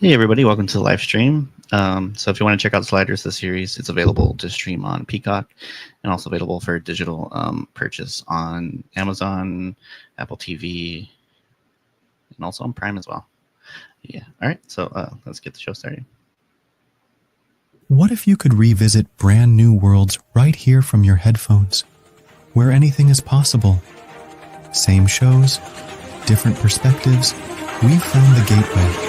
Hey everybody, welcome to the live stream. So if you want to check out Sliders, the series, it's available to stream on Peacock and also available for digital purchase on Amazon, Apple TV, and also on Prime as well. Yeah. All right. So let's get the show started. What if you could revisit brand new worlds right here from your headphones, where anything is possible? Same shows, different perspectives. We've found the gateway.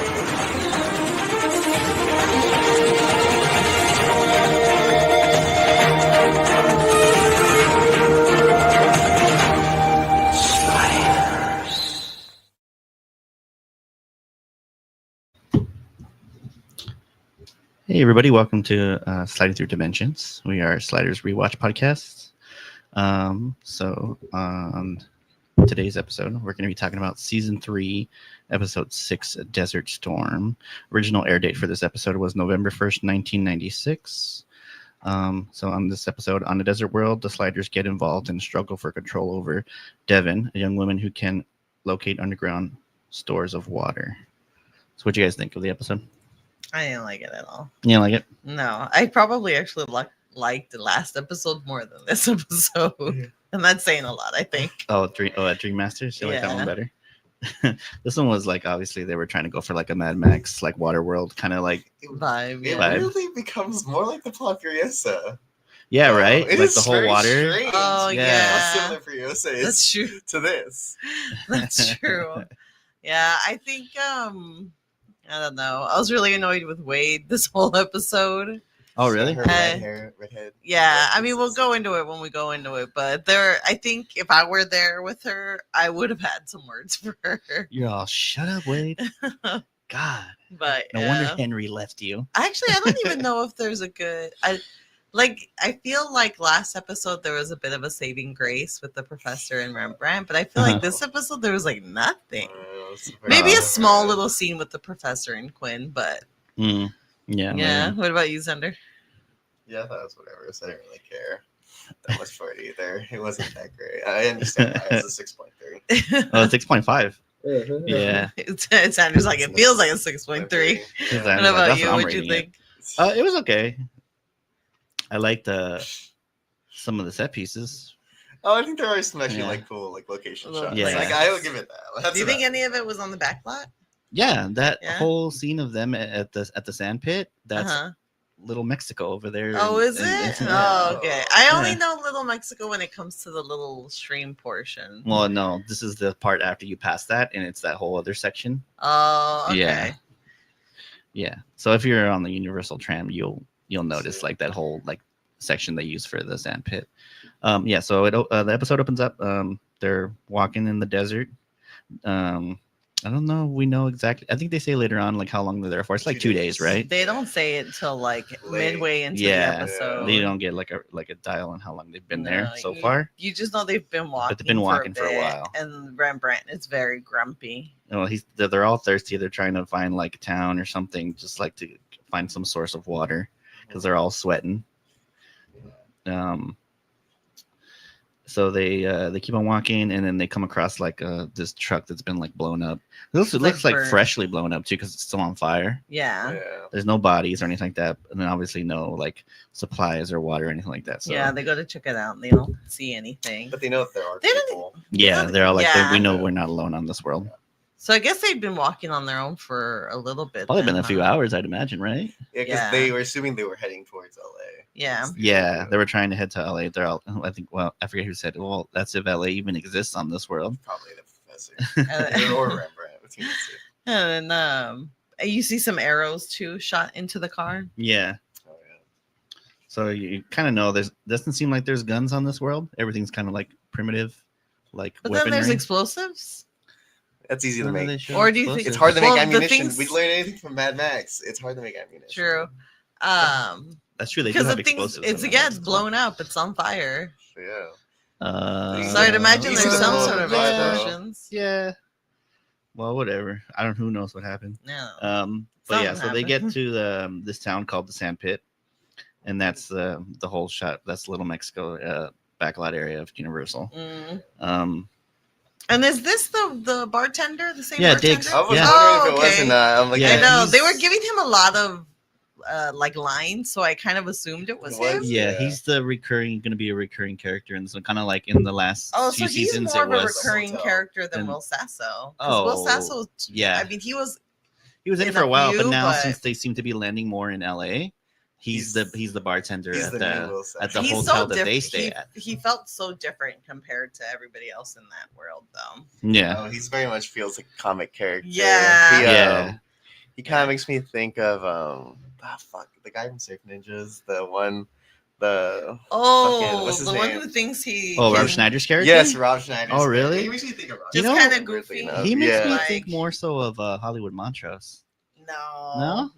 Hey everybody, welcome to Sliding Through Dimensions. We are Sliders Rewatch Podcasts. So on today's episode, we're going to be talking about Season 3, Episode 6, Desert Storm. Original air date for this episode was November 1st, 1996. So on this episode, on the desert world, the Sliders get involved in a struggle for control over Devin, a young woman who can locate underground stores of water. So what do you guys think of the episode? I didn't like it at all. You didn't like it? No, I probably actually liked the last episode more than this episode. Yeah. And that's saying a lot, I think. Dream Masters? You like that one better? This one was like, obviously, they were trying to go for like a Mad Max, like Waterworld kind of like vibe. It really becomes more like the plot Furiosa. Yeah, right? It like is the whole water. Strange. Oh, yeah. How similar Furiosa is That's true. to this. That's true. Yeah, I think, I don't know. I was really annoyed with Wade this whole episode. Oh, really? Her redhead. Yeah, I mean, we'll go into it when we go into it. But I think if I were there with her, I would have had some words for her. You're all, shut up, Wade. God. But no wonder Henry left you. Actually, I don't even know if there's a good... I feel like last episode there was a bit of a saving grace with the professor and Rembrandt, but I feel like this episode there was like nothing. Maybe a small little scene with the professor and Quinn, but yeah. Maybe. What about you, Zender? Yeah, I thought it was whatever. So I didn't really care that much for it either. It wasn't that great. I understand why it's a 6.3. Oh, 6.5. Yeah. It sounds like it feels like a 6.3. What about you? What'd you think? It was okay. I liked some of the set pieces. Oh, I think there are some actually cool location shots. Yeah. I will give it that. Do you think any of it was on the back lot? Yeah, that whole scene of them at the sand pit. That's Little Mexico over there. Oh, is it? Okay. I only know Little Mexico when it comes to the little stream portion. Well, no, this is the part after you pass that, and it's that whole other section. Oh, okay. Yeah. So if you're on the Universal Tram, you'll notice like that whole section they use for the sand pit. So the episode opens up. They're walking in the desert. I don't know. We know exactly. I think they say later on how long they're there for. It's 2 days, right? They don't say it till midway into the episode. They don't get a dial on how long they've been there so far. You just know they've been walking. But they've been walking for a while. And Rembrandt is very grumpy. They're all thirsty. They're trying to find a town or something, just to find some source of water because they're all sweating. So they keep on walking, and then they come across this truck that's been blown up. It looks like freshly blown up too, because it's still on fire. Yeah. There's no bodies or anything like that, and then obviously no supplies or water or anything like that. So they go to check it out, and they don't see anything. But they know if there are people. Yeah, they're all we know we're not alone on this world. So I guess they've been walking on their own for a little bit. Probably been a few hours, I'd imagine, right? Yeah, because they were assuming they were heading towards LA. Yeah. Yeah, they were trying to head to LA. They're all, I think, I forget who said, well, that's if LA even exists on this world. Probably the professor. Or Rembrandt. And then you see some arrows too shot into the car. Yeah. Oh, yeah. So you kind of know doesn't seem like there's guns on this world. Everything's kind of primitive, But weaponry. Then there's explosives. That's easy to make. Or do you think it's hard to make ammunition? We learned anything from Mad Max. It's hard to make ammunition. True. That's true. They do have explosives. It's blown up. It's on fire. Yeah. So I'd imagine there's some sort of explosions. Yeah. Well, whatever. Who knows what happened. No. But so they get to this town called the Sand Pit, and that's the whole shot. That's Little Mexico backlot area of Universal. And is this the bartender? The same Yeah, bartender? Diggs. I was Yeah. wondering if it was okay. or not. I'm like, Yeah, I know he's- they were giving him a lot of like lines, so I kind of assumed it was It was, him. Yeah, Yeah. he's the going to be a recurring character, and so kind of like in the last Oh, few so he's seasons, more it of a was recurring Hotel. character than And- Will Sasso. Because Will Oh, Sasso, yeah. I mean, he was he was in it in for a a while, but few, now but- since they seem to be landing more in LA, he's the bartender he's at the new the Will at the Sasso. he's hotel so that they different. stay at. He felt so different compared to everybody else in that world, though. Yeah, Oh, he's very much feels like a comimic character. Yeah. Yeah. He kind of makes me think of the guy from Surf Ninjas, Oh, what's his the one name? who thinks he Oh, Rob can Schneider's character. Yes, Rob Schneider. Oh, really? He makes me think of Rob. just You know, kind of weirdly goofy. enough. He makes Yeah. me Like- think more so of Hollywood Montrose. No.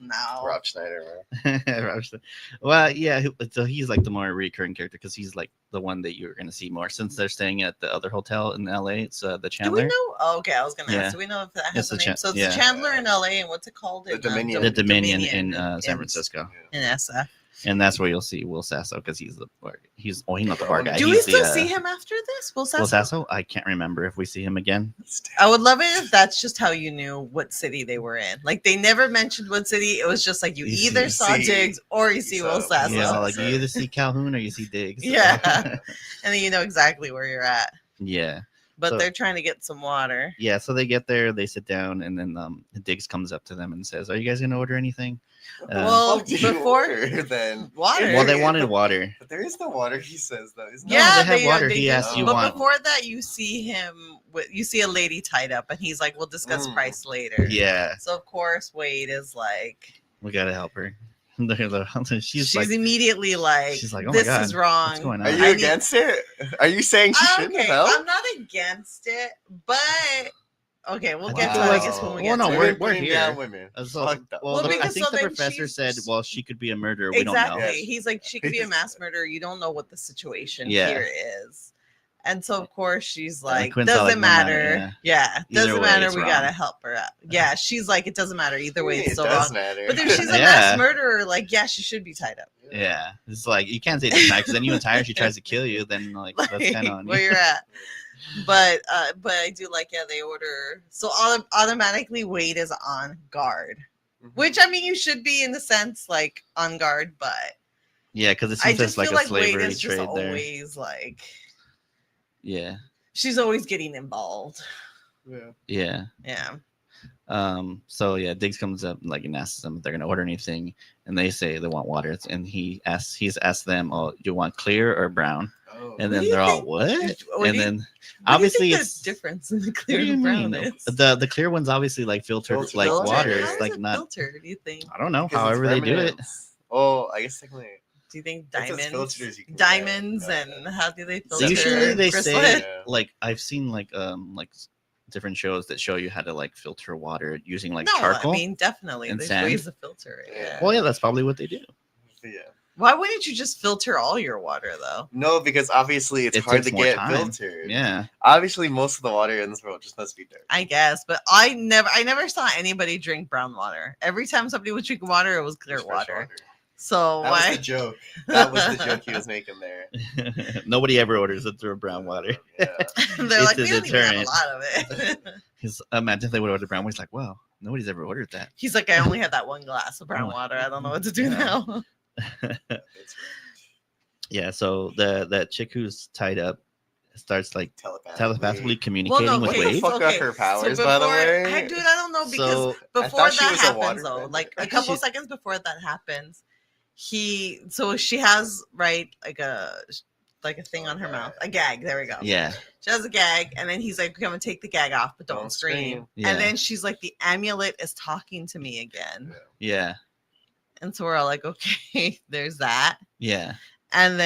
Rob Schneider. Man. Rob Schneider. Well, yeah, so he's like the more recurring character because he's like the one that you're going to see more since they're staying at the other hotel in LA. It's the Do we Chandler. know? Oh, okay, I was gonna Yeah. ask. Do we know if that It's has the a name? So it's yeah. the Chandler in LA, and what's it called? The in, Dominion. The Dominion in San Francisco, in SF. and that's where you'll see Will Sasso because he's the bar. He's not the bar guy. Do we he's still the, see him after this? Will Sasso? Will Sasso? I can't remember if we see him again. I would love it if that's just how you knew what city they were in. Like they never mentioned what city. It was just like you You either see- saw Diggs or you see Will Sasso. Yeah, Sasso. like you either see Calhoun or you see Diggs. Yeah. And then you know exactly where you're at. Yeah. But So- they're trying to get some water. Yeah, so they get there, they sit down, and then Diggs comes up to them and says, "Are you guys gonna order anything?" Well, What did you before- order, then Water. Well, they wanted water. But there is no water. He says though. Isn't No, Yeah, they have water. He do. asked you But want- before that, you see him. You see a lady tied up, and he's like, "We'll discuss price later." Yeah, So of course Wade is like, we gotta help her. she's she's like, immediately like, she's like, "Oh my "This God, is wrong." what's going on?" Are you I need- against it? Are you saying she shouldn't Okay, help? I'm not against it, but okay, we'll I get think to it it. I was- guess when we well, get no, to we're- it. we're putting here. down women. So, Fuck that. well, Well, I because think so the then professor said, she's- "Well, she could be a murderer. We Exactly. don't know." Yes. He's like, she could be a mass murderer. You don't know what the situation Yeah. here is. And so of course she's like, Quinn's all doesn't like, "No matter. matter, Yeah, Either doesn't way, matter. it's We wrong." gotta help her out. Yeah, she's like, it doesn't matter either way. It's It still does wrong. matter. But if she's a Yeah. mass murderer, like, yeah, she should be tied up. Yeah, it's like you can't say this because then you entire she tries to kill you. Then like that's kind of on where you. you're at. But I do like, yeah, they order, so automatically Wade is on guard, Mhm. which I mean you should be in the sense like on guard, but Yeah, because it I seems just there's like feel a like Wade slavery is just trade there. always like, Yeah, she's always getting involved. Yeah. yeah. Yeah. So yeah, Diggs comes up like and asks them if they're gonna order anything, and they say they want water, and he's asked them, "Oh, do you want clear or brown?" Oh. And What then do you they're all, think- "What?" what And do you- then What obviously do you think it's the difference in the What clear do you and brown mean? is. The clear one's obviously like filtered Filtered like water. water. How It's is like it not. filtered, do you think? I don't know. Because it's However they do it. remnants. Oh, I guess technically. Do you think That's as diamonds? filtered as you can get. Diamonds Yeah. and how do they So filter? Usually they crystal? say Yeah. like I've seen like different shows that show you how to like filter water using like no, charcoal. I mean definitely and there's sand. ways to filter it. Yeah. Yeah. Well, yeah, that's probably what they do. Yeah. Why wouldn't you just filter all your water though? No, because obviously it's It hard takes to more get time. filtered. Yeah, Obviously, most of the water in this world just must be dirt. I guess, but I never saw anybody drink brown water. Every time somebody would drink water, it was clear Just fresh water. So That why? was the joke. That was the joke he was making there. nobody ever orders it through brown water. Yeah. They're It's like, a we don't even have a deterrent. lot of it. Because imagine if they would order brown water. It's like, wow, nobody's ever ordered that. He's like, I only had that one glass of brown Oh. water. I don't know what to do Yeah. now. It's Yeah, so that chick who's tied up starts like telepathically communicating Well, no, with okay, What the Wade. fuck are her powers, by the way? I don't know because So before thought she that was a happens water though, bender. like a couple She- seconds before that happens, so she has like a thing on her mouth, a gag. There we go. Yeah, She has a gag, and then he's like, "Come and take the gag off, but don't Don't scream." scream. Yeah. And then she's like, "The amulet is talking to me again." yeah, And so we're all like, "Okay, there's that." yeah, And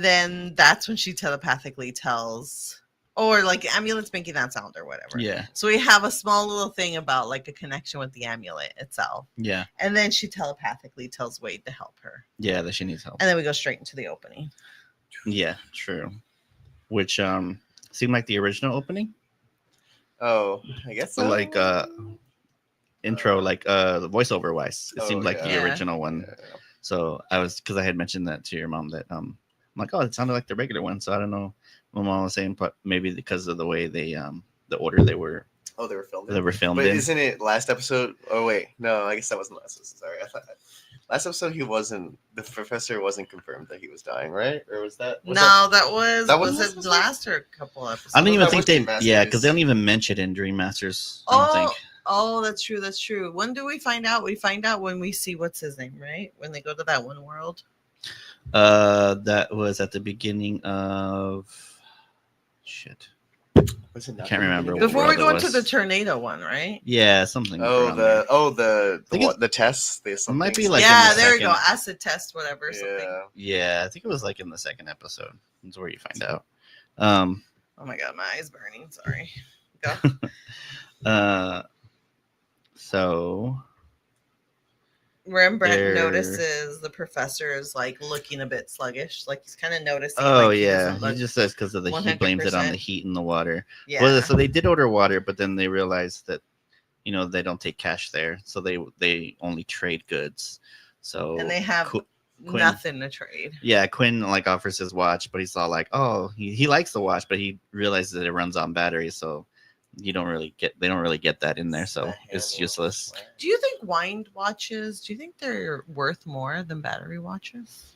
then that's when she telepathically tells, or like the amulet's making that sound or whatever. yeah, So we have a small little thing about like a connection with the amulet itself. yeah, And then she telepathically tells Wade to help her. yeah. That she needs help. And then we go straight into the opening. Yeah, true. Which seemed like the original opening. Oh, I guess So so. like intro, like the voiceover wise, it seemed Oh, like yeah. the Yeah. original one. So I was because I had mentioned that to your mom that I'm like, oh, it sounded like the regular one. So I don't know My mom was saying, but maybe because of the way they the order they were filmed. filmed But in. isn't it last episode? Oh wait, no, I guess that wasn't last episode. Sorry, I thought last episode the professor wasn't confirmed that he was dying, right? Or was that? That was that was was it last or a couple episodes? I don't even that think was they Dream yeah, because they Masters. don't even mention it in Dream Masters. I don't think. That's true. That's true. When do we find out? We find out when we see what's his name, right? When they go to that one world. That was at the beginning of shit. Was it I not can't the remember beginning what of Before world we it go into was. the tornado one, right? Yeah, something. around there. The tests. It might be like yeah, in the there we go. second- Acid test, whatever. Something. Yeah, I think it was like in the second episode. That's where you find out. Oh my god, my eyes burning. Sorry. Go. So Rembrandt They're- notices the professor is like looking a bit sluggish. Like he's kind of noticing. oh like, yeah, doesn't he look- just says because of the he blames it on the 100%. heat and the water. yeah. Well, so they did order water, but then they realized that they don't take cash there, so they only trade goods. So and they have Quinn- nothing to trade. Yeah, Quinn like offers his watch, but he's all like, oh, he likes the watch, but he realizes that it runs on batteries, so they don't really get that in there, so it's useless. Do you think wind watches? Do you think they're worth more than battery watches?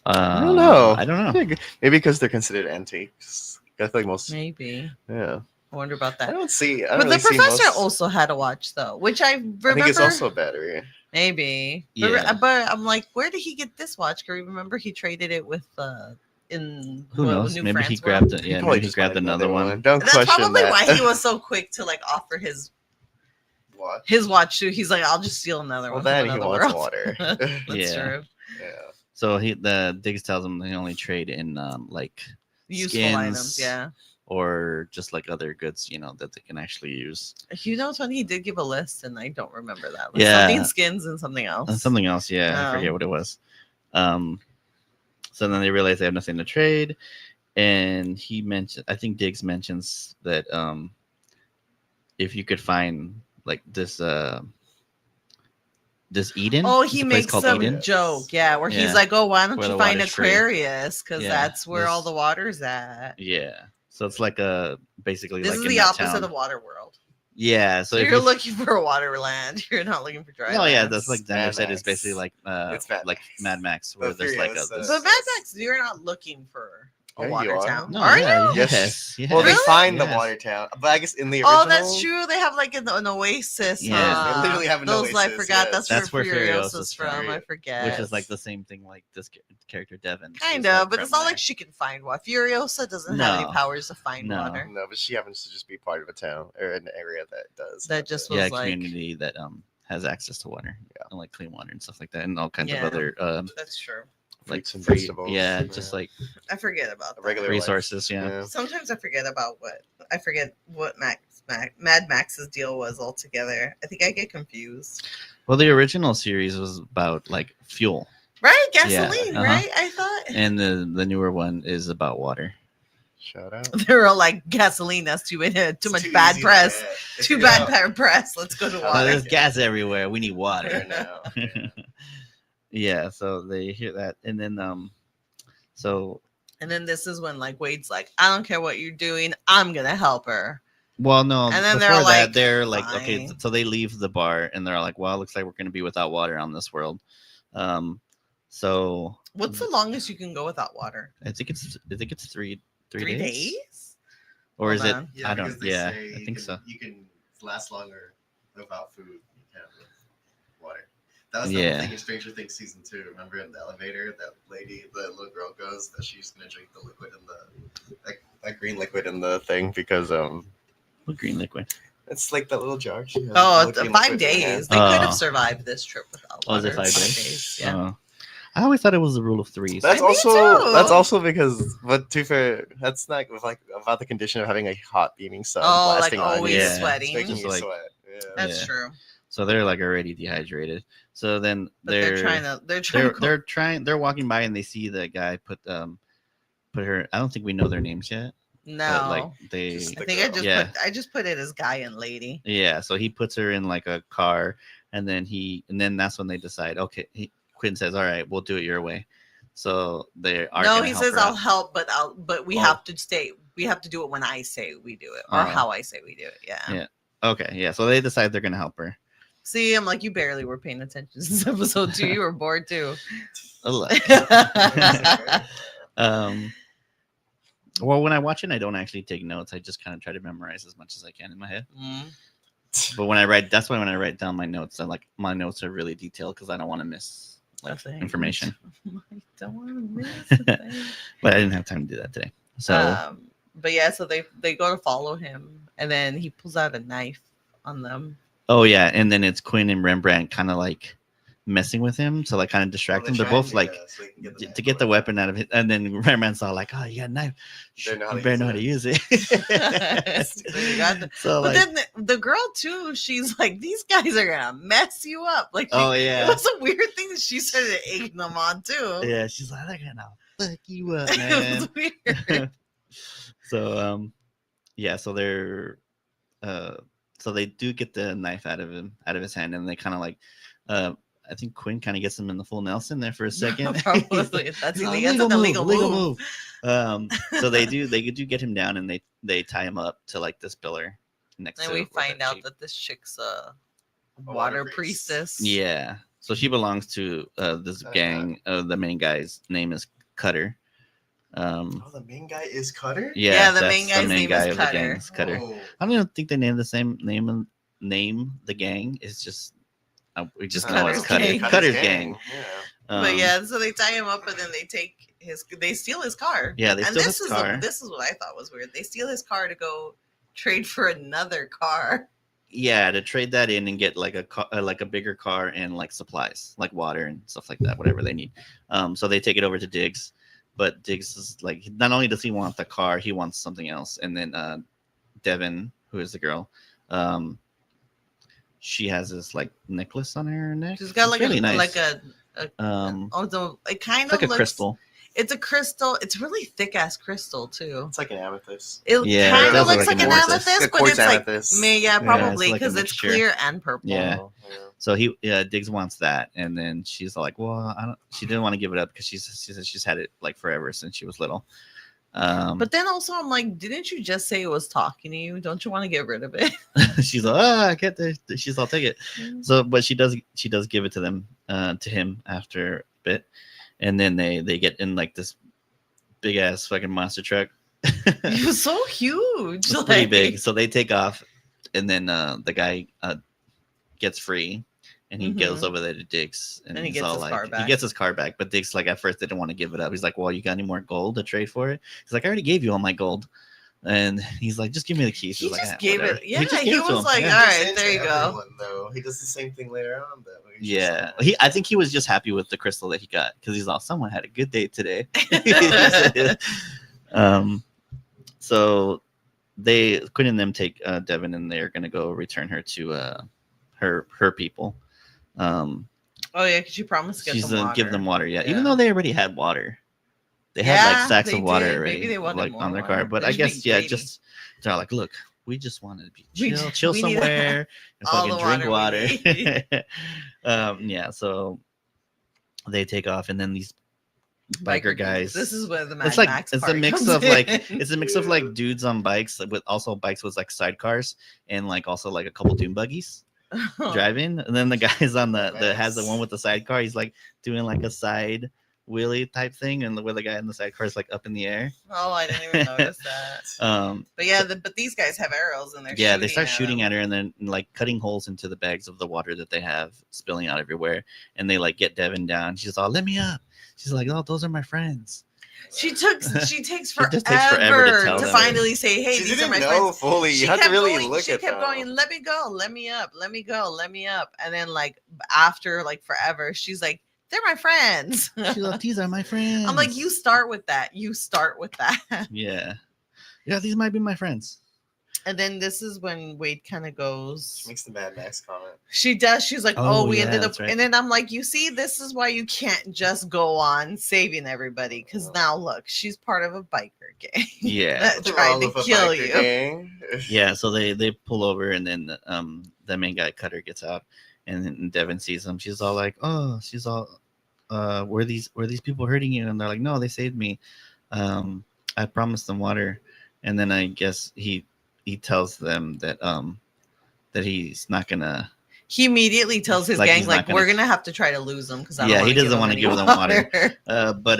I don't know. I don't know. Maybe because they're considered antiques. I feel like most. Maybe. Yeah. I wonder about I that. don't see. But the professor also had a watch though, which I remember. I think it's also a battery. Maybe. Yeah. But I'm like, where did he get this watch? Because remember he traded it with in Who knows? New Maybe he France grabbed world. it. Yeah, Probably maybe he just grabbed wanted another one. Don't That's question probably that. why he was so quick to like offer his What? watch too. He's like, I'll just steal another Well, one. then from he another wants world. water. That's Yeah. true. Yeah. So the Diggs tells him they only trade in like Useful skins, items, yeah. or just like other goods, that they can actually use. You know, it's funny. He did give a list, and I don't remember that. Yeah. Something skins and something else. And something else, yeah, I forget what it was. So then they realize they have nothing to trade, and I think Diggs mentions that if you could find like this Eden. Oh, There's he a place makes called some Eden. joke, where Yeah. he's like, "Oh, why don't Where you the find water's free. Aquarius? Because Yeah, that's where all this- the water's at." Yeah, so it's like basically This like is in the that opposite town. of water world. Yeah, so So if you're you- looking for a water land. You're not looking for dry. Oh yeah, lands. that's like Denver Mad said. It's Max. basically like It's Mad like Max. Mad Max, where But there's like Furious, this. But Mad Max, you're not looking for a Yeah, you water are. town. No, Are yeah, you? Yes. yes. Well, they Really? find the Yes. water town, but I guess in the original. Oh, that's true. They have like an oasis. Yeah, huh? they literally have an Those I oasis, forgot. yes. That's where That's where Furiosa's Furiosa's from. from. I forget. Which is like the same thing like this character Devin. Kind is, like, of, but it's from not there. like she can find water. Furiosa doesn't have any No. powers to find No. water. No, but she happens to just be part of a town or an area that does. That just it. was a like community that has access to water, Yeah. and like clean water and stuff like that, and all kinds Yeah. of other that's true. like Fruits and free, vegetables. yeah, just like I forget about that. regular life. resources, yeah. Sometimes I forget what Mad Max's deal was altogether. I think I get confused. Well, the original series was about like fuel, Right, gasoline. uh-huh. Right, I thought and the newer one is about water. Shout out. they were all like gasoline. That's too much It's bad easy to press. get. Too Yeah. bad press. Let's go to Oh, water. there's gas everywhere. We need water. Water now. Yeah. Yeah, so they hear that, and then so And then this is when like Wade's like, I don't care what you're doing. I'm gonna help her. well, no, And then before they're that, like, they're like, okay, fine. so they leave the bar, and they're like, well, it looks like we're gonna be without water on this world. So What's the longest you can go without water? I think it's three 3 days, days? or is Hold it? on. I don't. because they Yeah, say I think so. You can last longer without food. You can with water. That was the Yeah. whole thing in Stranger Things season 2. Remember in the elevator, that lady, the little girl goes that she's gonna drink the liquid in the that green liquid in the thing because What green liquid? it's like that little jar. She has Oh, little green 5 liquid in her hand. days. They could Oh. have survived this trip without Oh, is water. it 5 5 days? Yeah. I always thought it was the rule of threes. That's Me too. also because, but to be fair, that's not with like about the condition of having a hot beaming sun Oh, like blasting on always you. Yeah. sweating. Making Just you like- sweat. Yeah. That's Yeah. true. So they're like already dehydrated. So then But they're trying to they're walking by and they see the guy put her. I don't think we know their names yet. no. But like they Just I the think girl. Yeah. I just put it as guy and lady. yeah. So he puts her in like a car, and then that's when they decide. Okay, Quinn says, "All right, we'll do it your way." So they are. No, gonna he help says her I'll out. help, but we Oh. have to stay. We have to do it when I say we do it, or Oh. how I say we do it. Yeah. Yeah. Okay. Yeah. So they decide they're gonna help her. See, I'm like, you barely were paying attention this episode 2. You were bored too. A lot. Well, when I watch it, I don't actually take notes. I just kind of try to memorize as much as I can in my head. Mm. But when I write, that's why when I write down my notes, my notes are really detailed because I don't want to miss Nothing. information. I don't want to miss a thing. But I didn't have time to do that today. So but yeah, so they go to follow him, and then he pulls out a knife on them. oh yeah, and then it's Quinn and Rembrandt kind of like messing with him to like kind of distract him. They're both like to get the weapon out of it, and then Rembrandt's all like, "Oh, you got a knife. You better know how to use it." So but like, then the girl too, she's like, "These guys are gonna mess you up." Like, oh it yeah, was a weird thing that she started egging them on too. yeah, she's like, "They're gonna fuck you up, It man." was weird. So yeah, so they're so they do get the knife out of his hand, and they kind of like I think Quinn kind of gets him in the full Nelson there for a second. Probably that's He's like, an illegal move. So they do get him down, and they tie him up to like this pillar next And to we where find that out chick- that this chick's a water water priest. priestess. yeah. So she belongs to this gang. The main guy's name is Cutter. Oh, the main guy is Cutter? Yeah, the that's main guy's name is of the Cutter. gang is Cutter. Oh. I don't even think they named the same name the gang. It's just we just know it's Cutter's Cutter's gang. gang. Yeah. But yeah, so they tie him up, and then they steal his car. Yeah, they and steal this his is car. this is what I thought was weird. They steal his car to go trade for another car. Yeah, to trade that in and get like a bigger car and like supplies, like water and stuff like that, whatever they need. So they take it over to Diggs, but Diggs is like, not only does he want the car, he wants something else. And then Devin, who is the girl, she has this like necklace on her neck. She's got It's like really a nice. like a it kind It's like of a crystal. It's a crystal. It's really thick ass crystal too. It's like an amethyst. It Yeah, it kind does of look looks like like an an amethyst. amethyst, It's but quartz it's like amethyst. yeah, probably it's like a because it's mixture. clear and purple. Yeah. Oh, yeah. So Diggs wants that, and then she's like, "Well, she didn't want to give it up because she says she's had it like forever since she was little." But then also, I'm like, didn't you just say it was talking to you? Don't you want to get rid of it? she's like, I get this. She's, I'll take it. So, but she does give it to them, to him after a bit, and then they get in like this big ass fucking monster truck. It was so huge. It's pretty big. So they take off, and then the guy gets free, and he goes over there to Diggs, and he he's gets all his like, car back. he gets his car back, but Diggs like at first didn't want to give it up. He's like, "Well, you got any more gold to trade for it?" He's like, "I already gave you all my gold." And he's like, "Just give me the keys." He She's like, just "Ah, gave whatever." it. Yeah, just he gave it to was him. like, Yeah. all He's right, into there you go. everyone, though. He does the same thing later on, though. He's just Yeah, like- I think he was just happy with the crystal that he got because he's all, someone had a good day today. So Quinn and them take Devin, and they're gonna go return her to her people. Oh yeah, because you promised to She's get them gonna water. give them water, yeah. Yeah. Even though they already had water, they had Yeah, like stacks they of water did. already, Maybe they wanted like more on their water. car. But They're I just guess being yeah, greedy. just they're like, look, we just want to be We chill we need somewhere and all fucking the drink water we water. Yeah, so they take off, and then these biker guys. This is where the Mad It's like Max it's a part mix comes of like in. it's a mix of like dudes on bikes with also bikes with like sidecars and like also like a couple dune buggies driving, and then the guy's on the has the one with the sidecar. He's like doing like a side wheelie type thing, and where the guy in the sidecar is like up in the air. Oh, I didn't even notice that. But yeah, but these guys have arrows and they're they start shooting them. at her, and then like cutting holes into the bags of the water that they have spilling out everywhere, and they like get Devin down. She's all, let me up. She's like, oh, those are my friends. She takes forever, just takes forever to tell to them. finally say, hey, She these are didn't my know friends. fully. She You have to kept really going, look she at kept them. going, let me go, let me up, let me go, let me up. And then like after like forever, she's like, they're my friends. She's like, these are my friends. I'm like, you start with that. You start with that. Yeah, these might be my friends. And then this is when Wade kind of She goes. makes the Mad Max comment. She does. She's like, Oh, oh, we yeah, ended up. that's right. And then I'm like, you see, this is why you can't just go on saving everybody. Because now look, she's part of a biker gang. Yeah. that They're tried all to of a kill biker you. gang. Yeah, so they pull over, and then the main guy Cutter gets out, and then Devin sees him. She's all like, oh, were these people hurting you? And they're like, no, they saved me. I promised them water. And then I guess he tells them that he's not gonna. He immediately tells his Like, gang, he's not like, gonna- we're gonna have to try to lose them because Yeah, he doesn't want wanna to give them water. But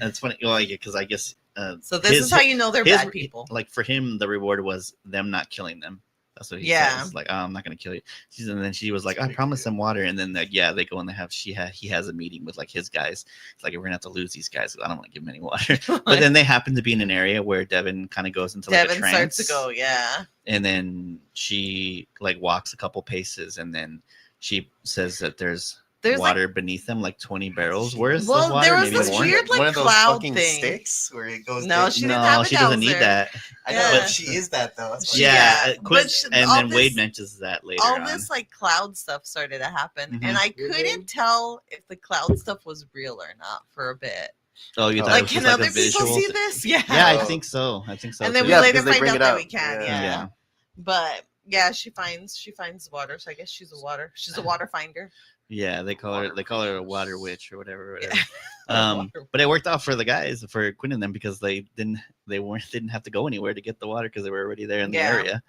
it's funny. Well, yeah, because I guess. So this is how you know they're bad people. Like for him, the reward was them not killing them. That's what he says. Like, oh, I'm not gonna kill you. And then she was like, I promised them water. And then they go and he has a meeting with like his guys. It's like, we're gonna have to lose these guys. I don't want to give them any water. But then they happen to be in an area where Devin kind of goes into like a trance. Devin starts to go, yeah. And then she like walks a couple paces, and then she says that there's water beneath them, like 20 barrels worth of water. There was maybe this more. weird like one of those cloud fucking thing. sticks where it goes. No, down. she didn't have a she doesn't need dowser. that. I know, Yeah. but she is that though. That's what Yeah, Yeah, Quinn, but and all then Wade this- mentions that later All on. this like cloud stuff started to happen, Mhm. and I couldn't tell if the cloud stuff was real or not for a bit. Oh, you thought Like, it was can just like other a people visual see thing? this? Yeah. Yeah, I Oh. think so. And then too. we Yeah, later because they find bring out it that up. we can, Yeah. yeah. But yeah, she finds water, so I guess she's a water finder. Yeah, they call her a water witch or whatever. Yeah. Water But it worked out for the guys, for Quinn and them, because they didn't have to go anywhere to get the water because they were already there in the Yeah. area.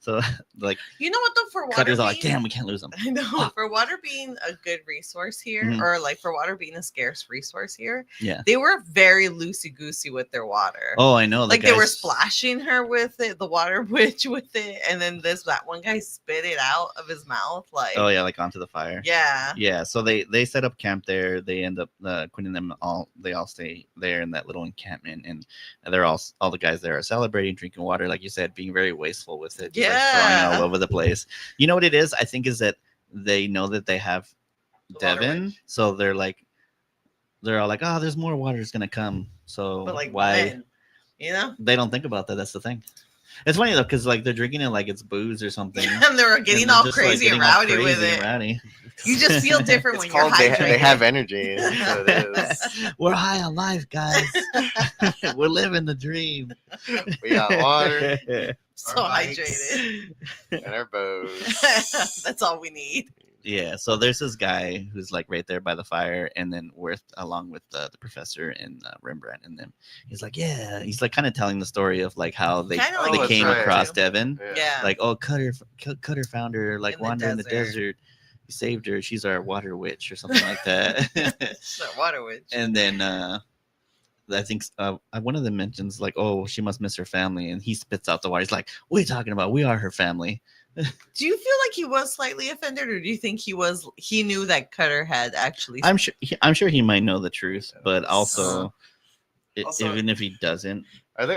So like, You know what though? For water, Cutter's all like, being- damn, we can't lose them. I know, for water being a good resource here, Mhm. or like for water being a scarce resource here, Yeah. they were very loosey goosey with their water. Oh, I know. the Like they were guys- splashing her with it, the water witch with it, and then that one guy spit it out of his mouth. Like, Oh yeah, like onto the fire. yeah. Yeah, so they set up camp there. They end up Quinn and them all stay there in that little encampment, and they're all the guys there are celebrating, drinking water, like you said, being very wasteful with it, just like throwing it all Yeah. over the place. You know what it is? I think is that they know that they have The water Devin, witch. so they're all like, oh, there's more water's gonna come. So But like, why when? You know? they don't think about that? That's the thing. It's funny though, because like they're drinking it like it's booze or something. And they were getting and all they're just, like, crazy and getting all rowdy with crazy and it. rowdy. You just feel different It's when you're called they hydrated. have energy. That's what it is. We're high on life, guys. We're living the dream. We got water So our bikes. hydrated. and our bows. That's all we need. Yeah, so there's this guy who's like right there by the fire, and then Worth, along with the professor and Rembrandt and them, he's like, yeah, he's like kind of telling the story of like how they Kinda like they that's came right. across Devin, Yeah. like, oh, Cutter found her like In the wandering the desert. desert. He saved her. She's our water witch or something like that. That water witch. And then I think one of them mentions like, oh, she must miss her family, and he spits out the water. He's like, what are you talking about? We are her family. Do you feel like he was slightly offended, or do you think he knew that Cutter had actually? I'm sure he might know the truth, but Also- also, Also- even if he doesn't, Is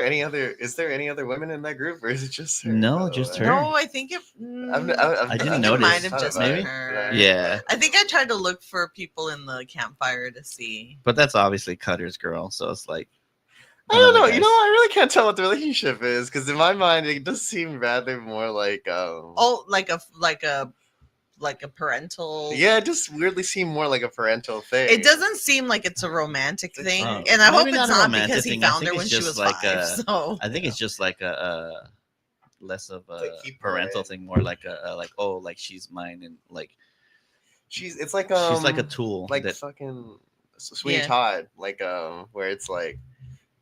there any other women in that group, or is it just her? No, by the just way? her. No, I think it. I didn't think notice. It might have Thought just about been maybe? her. yeah, I think I tried to look for people in the campfire to see. but that's obviously Cutter's girl, so it's like I don't know. one of the You know, guys- I really can't tell what the relationship is because in my mind it does seem rather more like Oh, like a parental. yeah, it just weirdly seemed more like a parental thing. It doesn't seem like it's a romantic It's thing, not. and I hope Maybe it's not a not romantic because he thing. I found think her when it's she just was like 5. So I think it's just like a less of a like keep her parental in. thing, more like a like, oh, like she's mine, and like It's like she's like a tool like that fucking Sweeney Yeah. Todd, like where it's like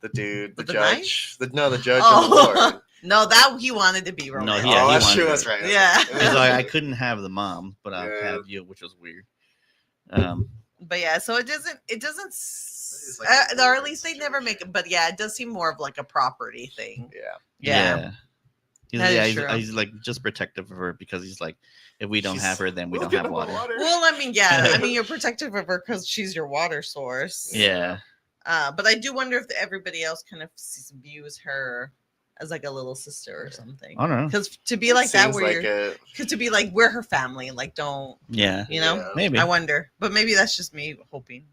the dude, the With the judge, the judge Oh. and the Lord. no, that he wanted to be romantic. yeah, oh, he that's wanted true. it. That's right. Yeah. he's like, I couldn't have the mom, but I'll Yeah. have you, which was weird. But yeah, so it doesn't It's like a or at least they never situation. make it. But yeah, it does seem more of like a property thing. Yeah. Yeah. He's, That yeah, is he's, true. he's like just protective of her because he's like, if we don't She's- have her, then we We'll don't get have him a water. Well, I mean, yeah, I mean, you're protective of her because she's your water source. Yeah, But I do wonder if everybody else kind of views her as like a little sister or something. I don't know. Because to be like that, Seems where like you're, because to be like we're her family, like don't Yeah, you know? Yeah. maybe. I wonder, but maybe that's just me hoping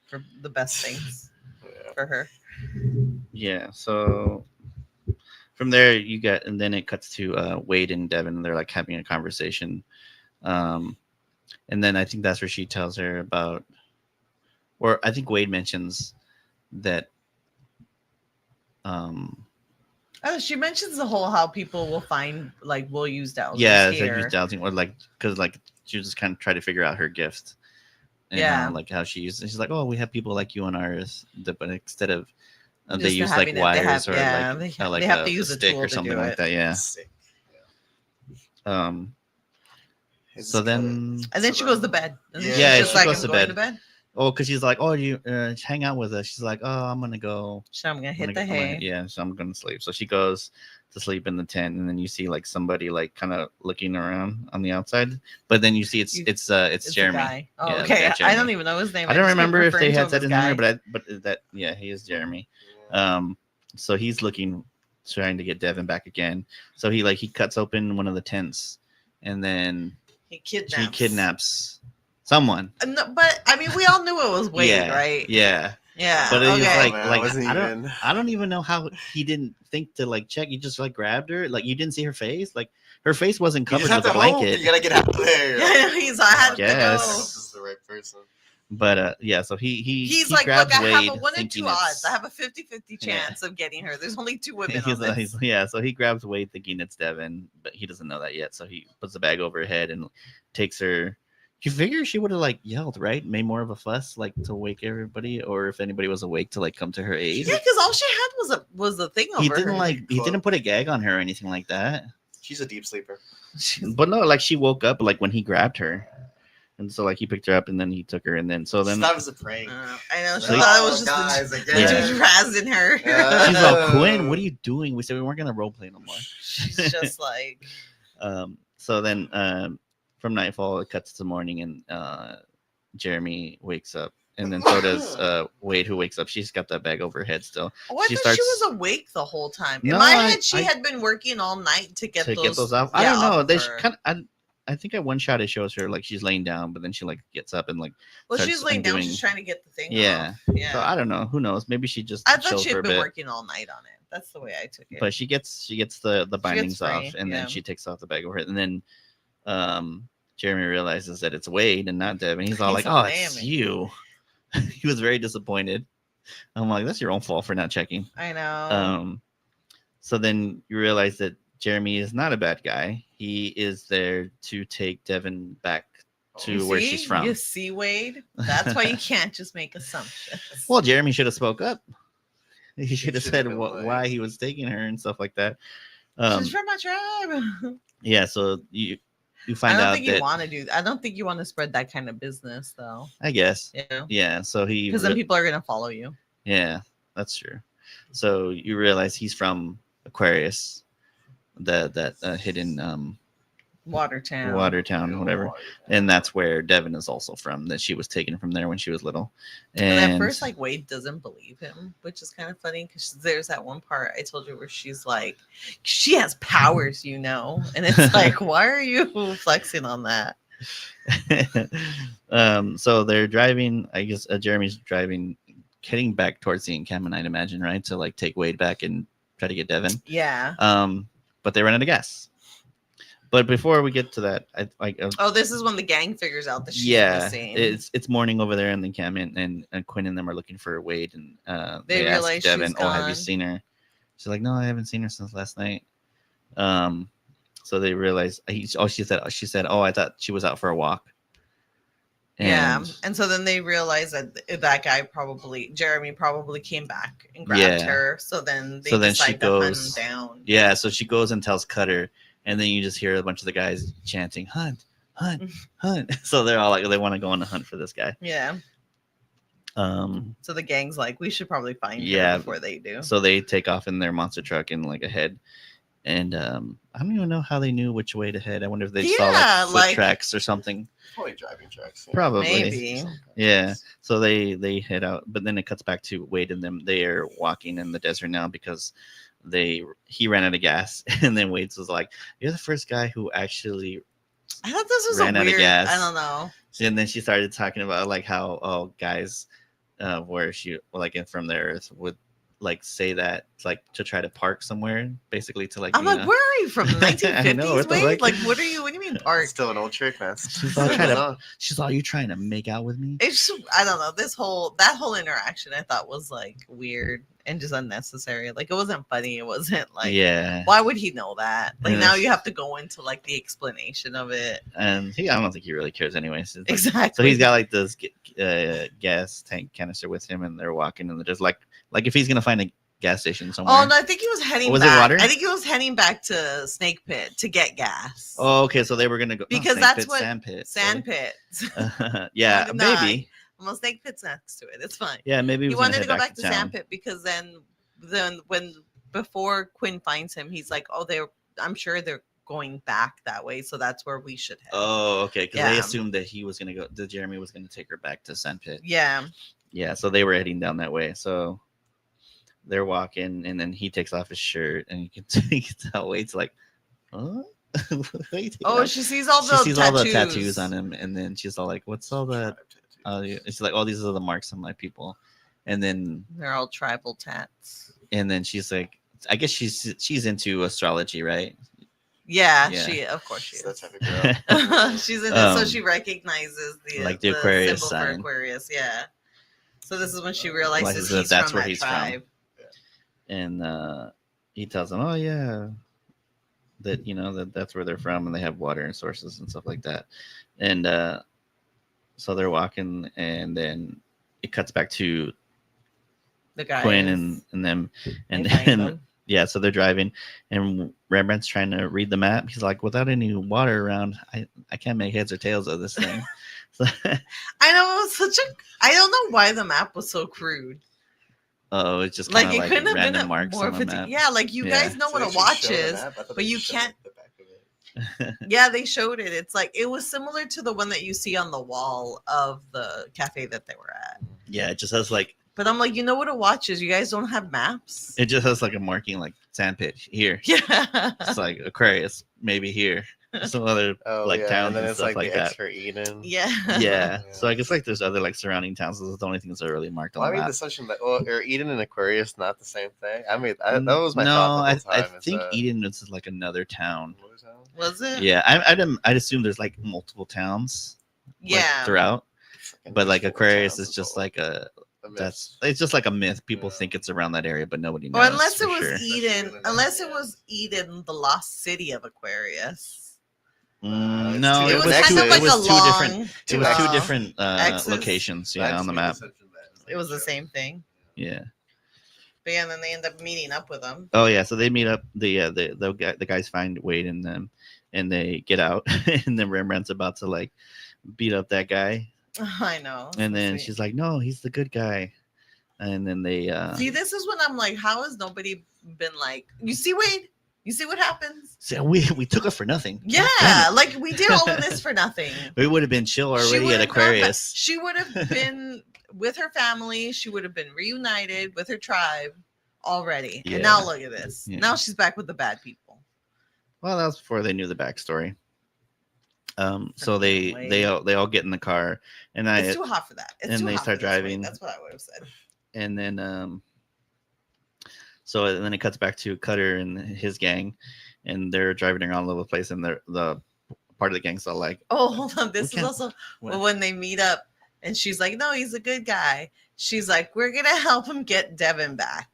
for the best things Yeah. for her. Yeah. So from there, you get, and then it cuts to Wade and Devin. And they're like having a conversation, and then I think that's where she tells her about, or I think Wade mentions that. Oh, she mentions the whole how people will find like will use dowsers Yeah, it's like here. he's doubting, or like because like she was just kind of trying to figure out her gift, and Yeah. like how she's like, oh, we have people like you on ours, but instead of they Just use having like it- they wires have- or yeah, like they have to a use a stick tool or to something do like it. that. Yeah. Sick. Um. It's So kinda- then, And then So she goes to then- bed. And then Yeah, she's just she like, goes I'm to going bed. to bed. oh, because she's like, oh, you hang out with us. She's like, oh, I'm gonna go. So I'm gonna I'm hit gonna the go- I'm gonna- hay. yeah, so I'm gonna sleep. So she goes to sleep in the tent, and then you see like somebody like kind of looking around on the outside, but then you see it's It's the Jeremy. guy. Oh, Yeah, the okay. guy, I Jeremy. don't even know his name. I don't just kept remember if referring they to had him said as his name, guy. but that yeah, he is Jeremy. Yeah. So he's looking, trying to get Devin back again. So he cuts open one of the tents, and then He he kidnaps someone. No, but I mean, we all knew it was Wade, yeah, right? Yeah. Yeah. But it's okay. like Man, like wasn't even- I don't even know how he didn't think to like check. He just like grabbed her. Like you didn't see her face. Like her face wasn't You just covered have with to a hope. blanket. You gotta get out of there. I had to Yes. go. This is the right person. But yeah, so He's he like, grabs look, I Wade have a 1 in thinking 2 it's- odds. I have a 50-50 Yeah. chance of getting her. There's only 2 women He's- on this. yeah, so he grabs Wade thinking it's Devin, but he doesn't know that yet. So he puts the bag over her head and takes her. You figure she would have like yelled, right? Made more of a fuss, like to wake everybody, or if anybody was awake to like come to her aid. Yeah, because all she had was a thing over He her. didn't he didn't put a gag on her or anything like that. She's a deep sleeper. But no, like she woke up like when he grabbed her, and so like he picked her up and then he took her, and then so then That was a prank. I know. She So- thought it was just guys, the again. Yeah. dude razzing her. Yeah. she's like, Quinn, what are you doing? We said we weren't gonna role play no more. She's just like, So then from nightfall it cuts to morning, and Jeremy wakes up, and then so does Wade, who wakes up. She's got that bag over her head still. oh, I She thought she starts- was awake the whole time. In No, my I- head, she I- had been working all night to get those off. I yeah, don't know. off They her. kind of. I think at one shot it shows her like she's laying down, but then she like gets up and like Well, starts she's laying down. undoing- She's trying to get the thing Yeah. off. Yeah. So I don't know. Who knows? Maybe she just I thought chilled she for had a been bit. working all night on it. That's the way I took it. But she gets the bindings free, off, and yeah. then she takes off the bag over it, and then Jeremy realizes that it's Wade and not Devin. He's all He's like, all, "Oh, it's "Damn it." you." He was very disappointed. I'm like, "That's your own fault for not checking." I know. So then you realize that Jeremy is not a bad guy. He is there to take Devin back to You where see? she's from. You see, Wade? That's why you can't just make assumptions. Well, Jeremy should have spoke up. He should have should said have been like- why he was taking her and stuff like that. She's from my tribe. Yeah, so you I find don't out think you that want to do. I don't think you want to spread that kind of business, though. I guess. You know, Yeah, so he because then people are gonna follow you. yeah, that's true. So you realize he's from Aquarius, that hidden Watertown. Watertown, whatever, and that's where Devin is also from. That she was taken from there when she was little, And at first, like Wade doesn't believe him, which is kind of funny because there's that one part I told you where she's like, she has powers, you know, and it's like, why are you flexing on that? So they're driving. I guess Jeremy's driving, heading back towards the encampment. I'd imagine, right, to like take Wade back and try to get Devin. Yeah. But they run out of gas. But before we get to that, Oh, this is when the gang figures out that she's yeah, missing. it's morning over there in the encampment, and Quinn and them are looking for Wade, and They ask realize Devin, she's "Oh, have you gone." seen her?" She's like, "No, I haven't seen her since last night." So they realize she said, "Oh, I thought she was out for a walk." Yeah, and so then they realize that that guy Jeremy probably came back and grabbed Yeah. her. So then they So then she decide to hunt him goes- down. Yeah, so she goes and tells Cutter, and then you just hear a bunch of the guys chanting, "Hunt, hunt, hunt!" So they're all like, they want to go on a hunt for this guy. Yeah. So the gang's like, we should probably find Yeah. her before they do. So they take off in their monster truck and like ahead, and I don't even know how they knew which way to head. I wonder if they saw Yeah, like foot like- tracks or something. Probably driving tracks. Yeah. Probably. Maybe. Yeah. So they head out, but then it cuts back to Wade and them. They are walking in the desert now because he ran out of gas, and then Wade was like, "You're the first guy who actually." I thought this was Ran a out of weird. gas. I don't know. And then she started talking about like how guys, where she like from the earth would like say that like to try to park somewhere, basically to like. I'm like, where are you from? The 1950s? I know, what the Wade? heck? Like, what do you mean It's park? still an old trick, man. She's all trying to. She's all, you trying to make out with me? It's I don't know. That whole interaction I thought was like weird and just unnecessary. Like it wasn't funny. It wasn't like, yeah. why would he know that? Like Yeah. now you have to go into like the explanation of it. And I don't think he really cares anyways. It's like- Exactly. So he's got like this gas tank canister with him, and they're walking, and they're just like if he's gonna find a gas station somewhere. Oh no, I think he was heading Was it back. water? I think he was heading back to Snake Pit to get gas. Oh, okay. So they were gonna go Because Snake that's Pit, what- Sand Pit. Sand Pit. Yeah, Why not? maybe. Well, Snake Pit's next to it. It's fine. Yeah, maybe He was gonna wanted to head go back to town. Sand Pit because then when before Quinn finds him, he's like, oh, I'm sure they're going back that way, so that's where we should head. Oh, okay. Because they Yeah. assumed that he was gonna go. That Jeremy was gonna take her back to Sand Pit. Yeah. Yeah, so they were heading down that way. So they're walking, and then he takes off his shirt, and you can tell Wade's like, huh? What are you taking Oh, off? she sees all the She sees tattoos. all the tattoos on him, and then she's all like, "What's all that?" It's like, "Oh, these are the marks on my people," and then They're all tribal tats. she's like, "I guess she's into astrology, right?" Yeah, Yeah. she of course she That is. type of girl. She's in it, so Um, she recognizes like the Aquarius symbol sign. for Aquarius. Yeah. So this is when she realizes Realizes that he's that's from where that he's from. tribe. And he tells them, "Oh yeah, that that's where they're from, and they have water and sources and stuff like that." And so they're walking, and then it cuts back to The guy. Quinn and them, and They find then them. yeah, so they're driving, and Rembrandt's trying to read the map. He's like, "Without any water around, I can't make heads or tails of this thing." So, I know, it was such a. I don't know why the map was so crude. oh, it's just Like kind it of like couldn't have been random a marks more on the of a. map. Yeah, like you Yeah. guys know So what they a should watch show the is. map? I thought but they you showed can't- the back of it. Yeah, they showed it. It's like it was similar to the one that you see on the wall of the cafe that they were at. Yeah, it just has like But I'm like, you know what a watch is? You guys don't have maps. it just has like a marking like Sandpit here. Yeah. It's like Aquarius maybe here. Some other Oh, like yeah, towns and then and it's stuff like like the X that. for Eden. Yeah. Yeah. Yeah. So I guess like there's other like surrounding towns. Those are the only things that are really marked on Well, I the made the map. assumption that or Eden and Aquarius not the same thing. I mean, that was my no, thought the I whole time. think Eden is like another town. What was that? Was it? Yeah, I'd assume there's like multiple towns like, Yeah. throughout, Fucking but like four Aquarius towns is just all like a myths. it's just like a myth. People Yeah. think it's around that area, but nobody knows. Or unless it for was sure. Eden, Especially unless when it they're- was Eden, the lost city of Aquarius. Mm, it's no, too- It it was was kind two. of like It was a two long. different. It was two uh, different X's. locations. I Yeah, just on the made map. assumption that was, like, It was the a same joke. thing. Yeah. But yeah, and then they end up meeting up with them. Oh yeah. So they meet up. The guys find Wade and them, and they get out, and then Rembrandt's about to like beat up that guy, I know. and so then sweet. she's like, "No, he's the good guy," and then they See, this is when I'm like, how has nobody been like, you see, Wade? You see what happens? say, "We took it for nothing." Yeah, Damn like we did all of this for nothing. We would have been chill She already would at have gone back- Aquarius. She would have been with her family. She would have been reunited with her tribe already. Yeah. And now look at this. Yeah. Now she's back with the bad people. Well, that was before they knew the backstory. So they Wade. all get in the car, and It's too hot for that. It's and too they hot start for this, Wade. driving. That's what I would have said. and then so then it cuts back to Cutter and his gang, and they're driving around all over the place, and the part of the gang's all like, Oh, hold on. This is can't- also what? when they meet up and she's like, no, he's a good guy. She's like, we're going to help him get Devin back.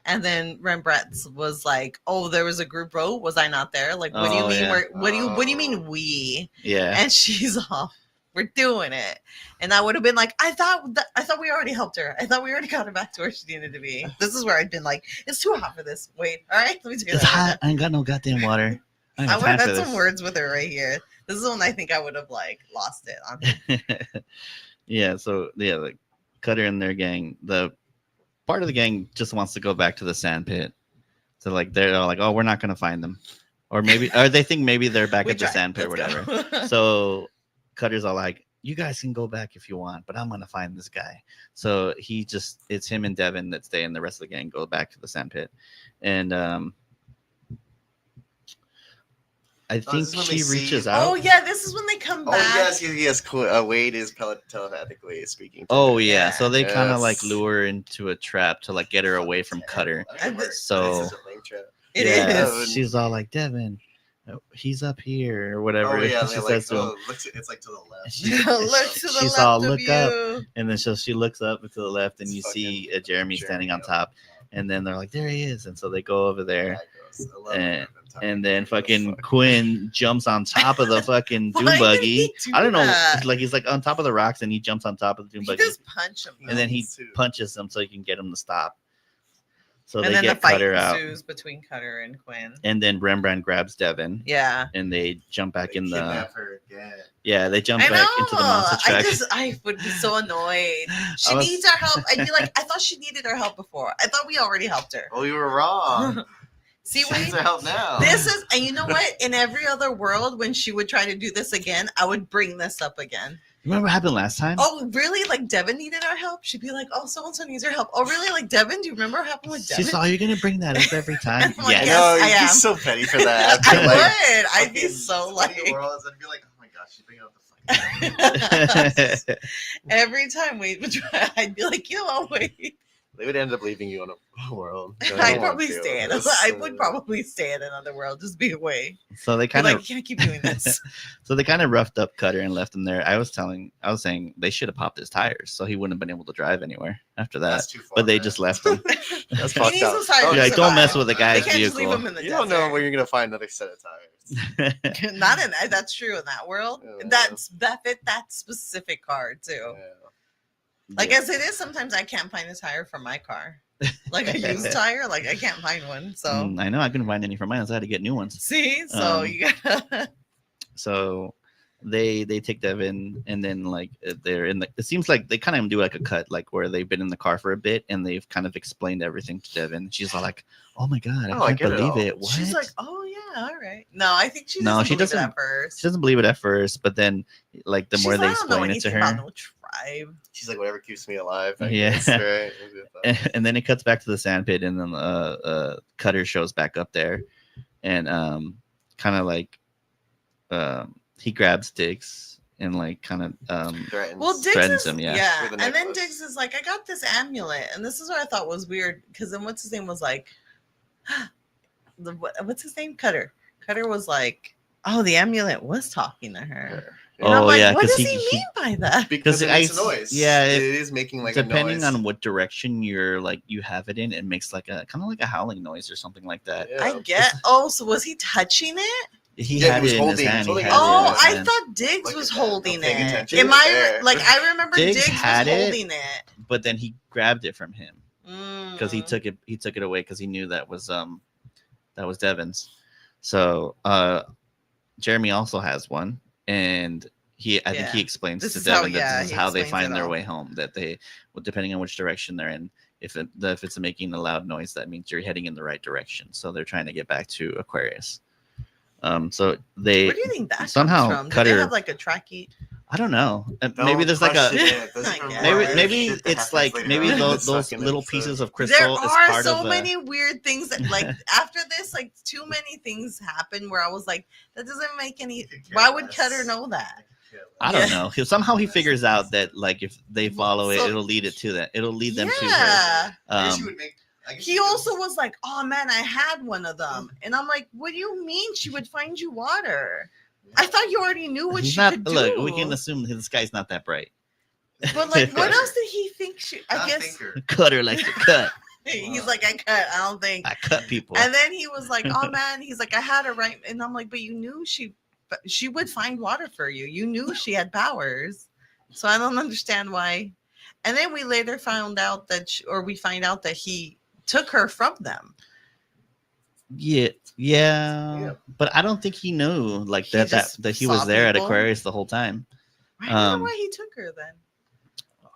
And then Rembrandt was like, oh, there was a group vote. Was I not there? Like, what do you Oh, mean? yeah. What do you mean we? yeah, And she's off. We're doing it. And I would have been like, I thought we already helped her. I thought we already got her back to where she needed to be. This is where I'd been like, it's too hot for this. Wait, all right, let me do it's that. hot. I ain't got no goddamn water. I ain't I got would have time had for some words with her right here. This is when I think I would have like lost it on this. Yeah, so yeah, like Cutter and their gang, the part of the gang just wants to go back to the sand pit. So like they're all like, oh, we're not gonna find them, or they think maybe they're back We at the tried. sand pit or Let's whatever. go. So Cutter's all like, you guys can go back if you want, but I'm gonna find this guy. So it's him and Devin that stay, and the rest of the gang go back to the sand pit. And I think this is when she they see- reaches out. Oh yeah, this is when they come Oh back. yes. Cool. Wade is telepathically speaking. To Oh her. yeah, so they kind of like Yes. lure her into a trap to like get her away from Cutter. And It's so- such a lame trap. It Yeah, is. she's all like, Devin, he's up here or whatever. Oh yeah, she they're says like, to him. it's like to the left. She- Look to the she's left all, of "Look you. up." And then she looks up and to the left, and It's you see fucking Jeremy standing on Jeremy top. And then they're like, there he is. And so they go over there. Yeah, gross. I love And, it. I'm and then tired. fucking Quinn jumps on top of the fucking Why dune did buggy. he do I don't know. that? He's like on top of the rocks and he jumps on top of the dune He buggy. just punch him. And then he Too. punches him so he can get him to stop. So and they then the get fight Cutter out. ensues between Cutter and Quinn. And then Rembrandt grabs Devin. Yeah. And they jump back They in the. kidnap her again. Yeah, they jump I back know. into the monster truck. I would be so annoyed. She I was- needs our help. I'd be like, I thought she needed our help before. I thought we already helped her. Oh, you were wrong. See, She wait. needs our help now. This is, and you know what? In every other world, when she would try to do this again, I would bring this up again. Remember what happened last time? Oh, really? Like Devin needed our help? She'd be like, oh, so and so needs our help. Oh, really? Like Devin? Do you remember what happened with Devin? She's all, you're gonna bring that up every time. I'm like, Yes. yes, I know, I you'd be am. so petty for that. I But, like, would. I'd be fucking so funny like, worlds, I'd be like, oh my gosh, she's bringing up the fucking. every time we would try, I'd be like, you know, wait. They would end up leaving you in a world. I don't I'd want probably to. stay in. This, I would probably stay in another world. Just be away. So they Be kind like, of you can't keep doing this. so they kind of roughed up Cutter and left him there. I was saying they should have popped his tires so he wouldn't have been able to drive anywhere after that. That's too far. But they man. just left him. That's He fucked needs up. those tires to You're like, don't mess survive. with the They guy's can't just leave vehicle. him in the You don't know desert. where you're gonna find another set of tires. Not in that's true in that world. Yeah. That fit that specific car too. Yeah. Like as it is, sometimes I can't find a tire for my car. Like a used tire, like I can't find one. So I know I couldn't find any for mine, so I had to get new ones. see, so you gotta So they take Devin and then like they're in the. It seems like they kind of do like a cut, like where they've been in the car for a bit and they've kind of explained everything to Devin. She's all like, "Oh my god, Oh, I I get can't it believe all." it." What? she's like, oh yeah, all right. No, I think she No, doesn't she believe it doesn't- at first. she doesn't believe it at first, but then like the more She's they like, I don't know explain it to anything about her, no tribe. She's like, whatever keeps me alive. I Yeah. guess, right? and then it cuts back to the sandpit, and then Cutter shows back up there, and kind of like he grabs Diggs and like kind of Threatens. Well, Diggs threatens is, him, yeah. With a and then necklace. Diggs is like, I got this amulet, and this is what I thought was weird because then what's his name was like, what's his name? Cutter. Cutter was like, oh, the amulet was talking to her. And I'm Oh, like, yeah, what 'cause does he he- mean by that? because it I makes a s- noise. yeah, it is making like depending a noise. on what direction you're like you have it in, it makes like a kind of like a howling noise or something like that. Yeah. I get. Oh, so was he touching it? He Yeah, had he was it in his holding- hand. He holding had it. it in Oh, his I hand. thought Diggs Look was at that, not holding paying it. attention. Am I There. like I remember Diggs Diggs had was it. holding it But then he grabbed it from him because he Mm. took it away because he knew that was Devin's. So Jeremy also has one, and I think he Yeah. explains This to is how- Devin that yeah, this is he how they explains find it their all. way home. That they, well, depending on which direction they're in, if it's making a loud noise, that means you're heading in the right direction. So they're trying to get back to Aquarius. So they Where do you think that somehow comes from? Do Cutter- they have like a trackie? I don't know. Don't Maybe there's like a question it. Those I are guess. more maybe shit that it's happens like later maybe on in those this fucking little episode. pieces of There crystal is are part so of many weird things that like after this, like too many things happen where I was like, that doesn't make any. You could care Why would less. Cutter know that? I don't Yeah. know. Somehow he figures out that like if they follow it, So- it'll lead it to that. It'll lead them to her. Yeah. I guess you Um, would make- I guess He you could- also was like, "Oh man, I had one of them," and I'm like, "What do you mean she would find you water? I thought you already knew what he's she not. could do." Look, we can assume this guy's not that bright. But like, what else did he think? I Not guess thinker. Cutter likes to cut. he's like, "I cut. I don't think." I cut people. And then he was like, "Oh man," he's like, "I had her right," and I'm like, "But you knew she would find water for you. You knew she had powers, so I don't understand why." And then we later found out that, we find out that he took her from them. Yeah, Yeah. but I don't think he knew like He that just he was saw there at people? Aquarius the whole time. I don't know Um, why he took her then.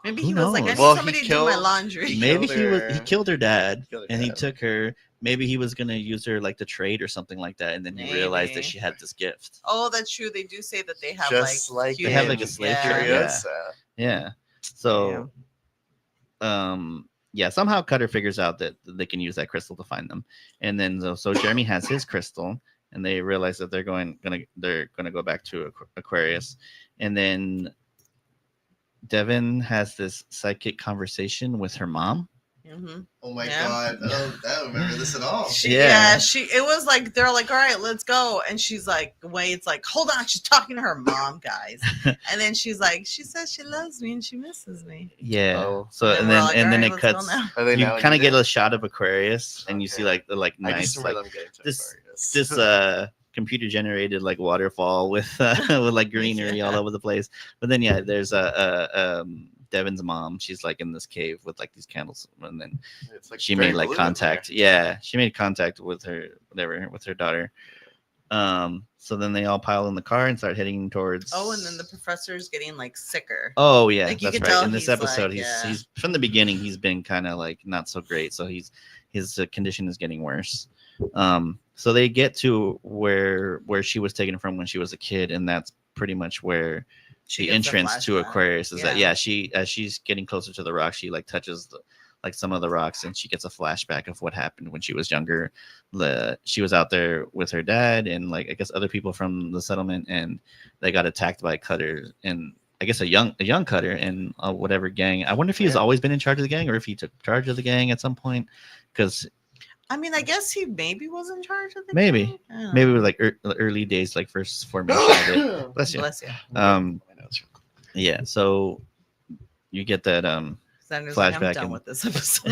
Maybe who he was like, "I knows? need Well, he somebody to do my killed- laundry." Maybe killed he her. killed her dad, Killed her and he dad. took her. Maybe he was gonna use her like to trade or something like that, and then he realized that Maybe. she had this gift. Oh, that's true. They do say that they have Just like like They have, like, a slave trade, yeah. Furiosa. Yeah. So, yeah, somehow Cutter figures out that they can use that crystal to find them, and then so Jeremy has his crystal, and they realize that they're gonna go back to Aquarius, and then Devin has this psychic conversation with her mom, Mm-hmm. Oh my Yeah. god, I don't remember this at all. It was like they're like, all right, let's go, and she's like, Wade's like, hold on, she's talking to her mom, guys, and then she's like, she says she loves me and she misses me. Yeah. Oh. So And and we're then like, and then "All right, it let's go cuts. now." Are they You now kind of get needed? a shot of Aquarius, and you see Okay. the like I nice just remember like them getting to this Aquarius. this computer generated like waterfall with with like greenery all over the place. But then yeah, there's Devin's mom. She's like in this cave with like these candles, and then It's like she very made like blue in contact. there. Yeah, she made contact with her with her daughter. So then they all pile in the car and start heading towards. Oh, and then the professor's getting like sicker. Oh yeah, Like, you that's can right. tell In this he's, episode, like, yeah. he's from the beginning. He's been kind of like not so great, so his condition is getting worse. So they get to where she was taken from when she was a kid, and that's pretty much where She the gets a entrance to flashback. Aquarius is. That Yeah. she as she's getting closer to the rock, she like touches like some of the rocks, and she gets a flashback of what happened when she was younger. She was out there with her dad and like I guess other people from the settlement, and they got attacked by cutters, and I guess a young cutter and whatever gang. I wonder if he's Yeah. always been in charge of the gang or if he took charge of the gang at some point, because I mean, I guess he maybe was in charge of the Maybe. gang? I don't maybe it know. was like early days, like first formation of it. Bless you. Bless you. Yeah. So you get that Xander's like, I'm flashback done and- with this episode.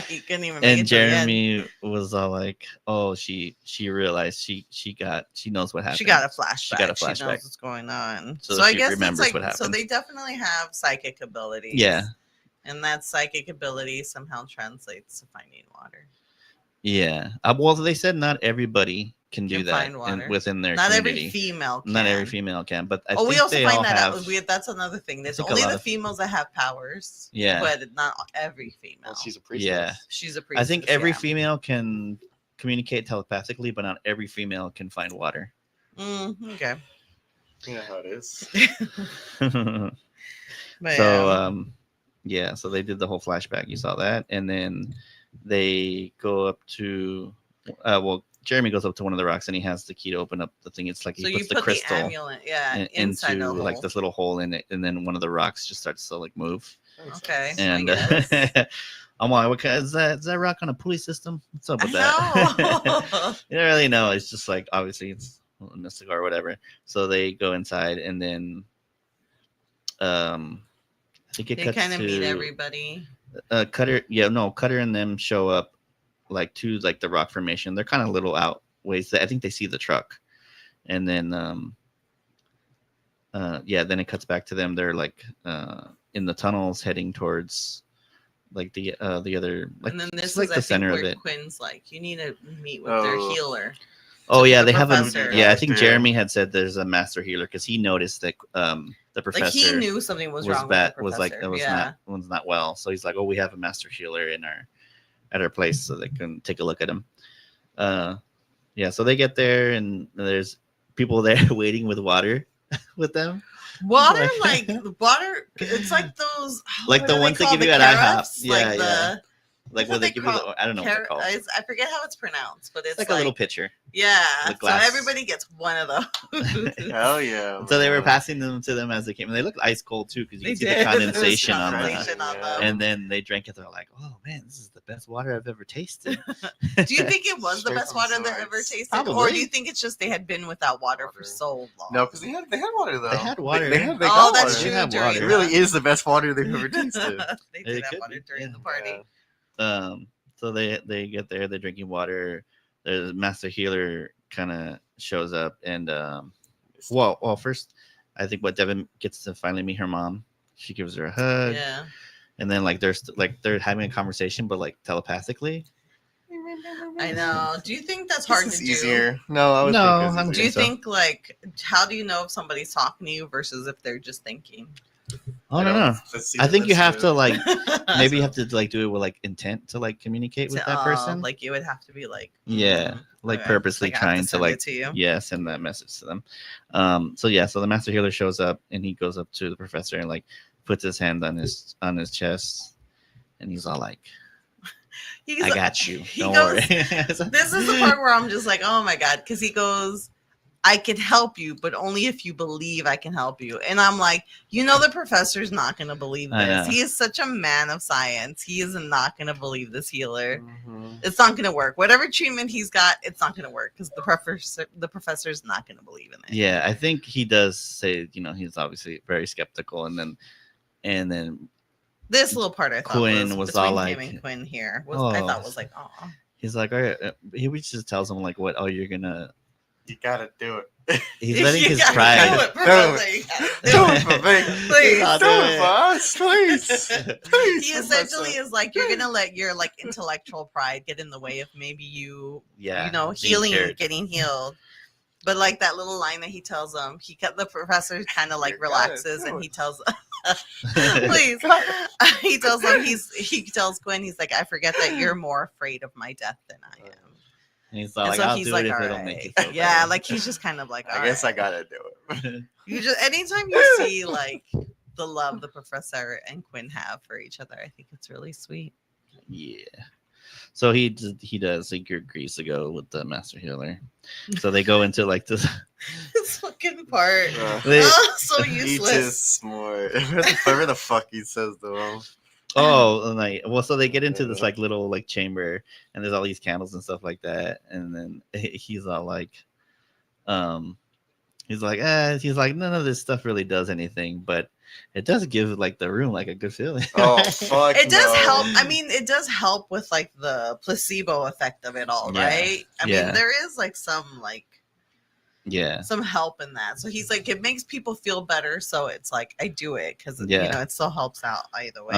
He couldn't even make and it to the end. Jeremy was all like, "Oh, she realized she knows what happened. She got a flashback. She got a She knows flashback. what's going on. So So I she guess it's remembers like what so happened. they definitely have psychic abilities. Yeah. And that psychic ability somehow translates to finding water. Yeah. Well, they said not everybody can do Can that find water. within their Not community. every female can. Not every female can, but I Oh, think we also they find all that have. out. That's another thing. There's think a only lot the of- females that have powers. Yeah. But not every female. Well, she's a priestess. Yeah. She's a priestess. I think every yeah. female can communicate telepathically, but not every female can find water. Okay. You know how it is. But, So yeah, so they did the whole flashback. You saw that, and then they go up to Jeremy goes up to one of the rocks and he has the key to open up the thing. It's like he so you puts the put crystal the amulet, inside into the hole. like this little hole in it, and then one of the rocks just starts to like move. Okay. And I guess. I'm like, what kind is that? Is that rock on a pulley system? What's up with that? I know. You don't really know. It's just like obviously it's mystical or whatever. So they go inside, and then I think it They cuts kind of to meet everybody. Cutter and them show up like to like the rock formation. They're kind of little out ways. I think they see the truck, and then then it cuts back to them. They're like in the tunnels heading towards like the other like, And then it's this like is the I think center of where it. Quinn's like, you need to meet with their Oh. healer. Oh yeah, the they have a professor. I think Yeah. Jeremy had said there's a master healer because he noticed that the professor Like he knew something was wrong bad, with the was like professor. it was yeah. not well. So he's like, oh, we have a master healer at our place, so they can take a look at him. So they get there and there's people there waiting with water with them. Water, like the water, it's like those, Like what the are ones they called? give you The at IHOP. carrots? Yeah, like yeah. Like what when they they give you call- the, I don't know what they're called. I forget how it's pronounced, but it's Like a little pitcher. yeah. the So glass. everybody gets one of those. Hell yeah. So they were man. passing them to them as they came, and they looked ice cold too because you They can see did. the There was condensation on condensation that. on them. And then they drank it. They're like, "Oh man, this is the best water I've ever tasted." Do you think it was the Straight best from water the that ever source. tasted, or Probably. do you think it's just they had been without water for Water. so long? No, because they had water though. They had water. They Oh, got that's water. true. They have during water. It the- really is the best water they've ever tasted. They It did have could water be, during yeah. the party. So they get there. They're drinking water. The master healer kind of shows up, and well, first I think what Devin gets to finally meet her mom. She gives her a hug, Yeah. and then like they're having a conversation, but like telepathically. I know. Do you think that's This hard is to do? easier. No, I would No, think I'm it's Do you easier. so. think like how do you know if somebody's talking to you versus if they're just thinking? I don't know. I think you have to like maybe you have to like do it with like intent to like communicate with that person. Like you would have to be like Yeah, like okay. purposely Like, I have trying to send like it to you. yeah send that message to them. So the master healer shows up and he goes up to the professor and like puts his hand on his chest, and he's all like, He's "I like- got you. he Don't goes- worry." This is the part where I'm just like, oh my god, because he goes, I can help you, but only if you believe I can help you. And I'm like, the professor's not going to believe I know. this. He is such a man of science. He is not going to believe this healer. Mhm. It's not going to work. Whatever treatment he's got, it's not going to work because the professor's not going to believe in it. Yeah, I think he does say, he's obviously very skeptical, and then This little part I thought Quinn was all between him like, and Quinn here "Oh." I thought was like, oh. he's like, all right, he just tells him like, what? Oh, you're gonna. You gotta do it. He's letting You his gotta pride. do it, Professor. You gotta do Do it for me. Please. I'll Do it for us, please. Please, He essentially is like, you're gonna let your like intellectual pride get in the way of maybe you Yeah, being healing, cured. getting healed. But like that little line that he tells him, the professor kind of like You gotta relaxes do and it. he tells please he tells Quinn, he's like, I forget that you're more afraid of my death than I am. And he's all And like, so I'll he's do like, it if all it'll right. make you feel Yeah, better. like he's just kind of like, I guess I right. gotta do it. You just anytime you see like the love the professor and Quinn have for each other, I think it's really sweet. Yeah. So he agrees to go with the master healer. So they go into like this. This fucking part. They- So He useless. just more. Whatever the fuck he says to him. So they get into this like little like chamber, and there's all these candles and stuff like that, and then he's all like, he's like, none of this stuff really does anything, but it does give like the room like a good feeling. Oh fuck! It does no. help. I mean, it does help with like the placebo effect of it all, Yeah. right? I Yeah. mean, there is like some Yeah. some help in that. So he's like, it makes people feel better. So it's like, I do it because Yeah. it still helps out either way.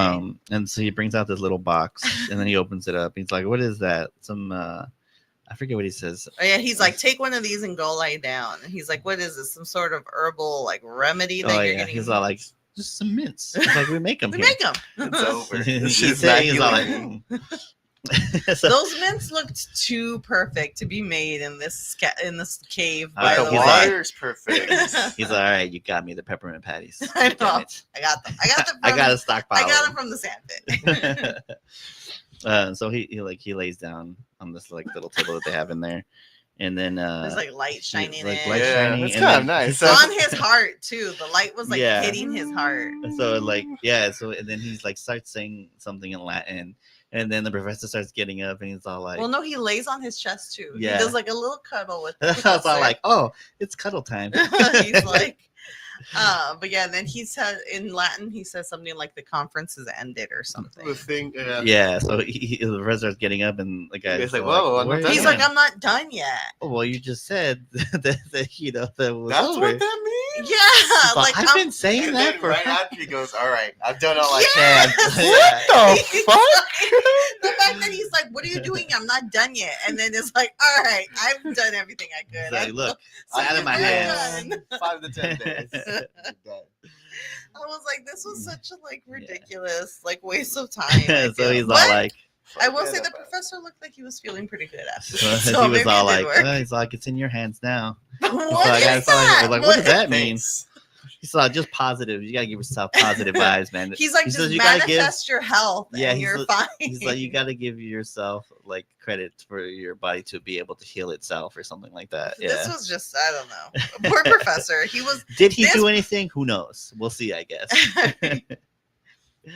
And so he brings out this little box, and then he opens it up. He's like, "What is that? Some I forget what he says." Oh, yeah, he's like, take one of these and go lie down. And he's like, what is this? Some sort of herbal like remedy that Oh you're yeah, getting? he's all like, "Just some mints." He's like, we make them We here. make them. It's over. he's, She's not he's all like, healing. So- Those mints looked too perfect to be made in this cave. I By know, the The he's way, like- water's perfect. he's like, all right, you got me the peppermint patties. I know. Damn it. I got them. I got them. I From, got a stockpile. I got of them from the sandpit. So he lays down on this like little table that they have in there, and then There's like light shining like in. light Yeah, shining, it's and kind of then- nice. On his heart too. The light was like Yeah. hitting his heart. So like yeah, so and then he's like starts saying something in Latin, and then the professor starts getting up, and he's all like, Well, no, he lays on his chest too. Yeah. He does like a little cuddle with. The I was all professor. like, oh, it's cuddle time. He's like, but yeah, then he said in Latin, he says something like the conference is ended or something. The thing, yeah. Yeah, so the professor's getting up, and the guy's He's like, all "Whoa, I'm "Where not are done you He's yet." like, I'm not done yet. Oh, well, you just said that that was That's over. what that means. Yeah, But like I've been saying And that then for right after he goes, "All right, I've done all I Yes! can." What the fuck? The fact that he's like, "What are you doing? I'm not done yet," and then it's like, "All right, I've done everything I could." He's like, I'm- look, so it's out of my you're hands. done. 5 to 10 days. You're done. I was like, "This was such a like Yeah. ridiculous like waste of time." I So feel. he's all But like, I will say Forget the about it. professor looked like he was feeling pretty good after. so So he was maybe all it did like, work. he's like, it's in your hands now. What So is I was that? like, what does that mean? Thanks. He's like, just positive. You gotta give yourself positive vibes, man. He's like, He just says you gotta manifest your health, Yeah, and he's you're like- fine. He's like, you gotta give yourself like credit for your body to be able to heal itself or something like that. This Yeah. was just, I don't know. Poor professor. He was. Did he this- do anything? Who knows? We'll see, I guess.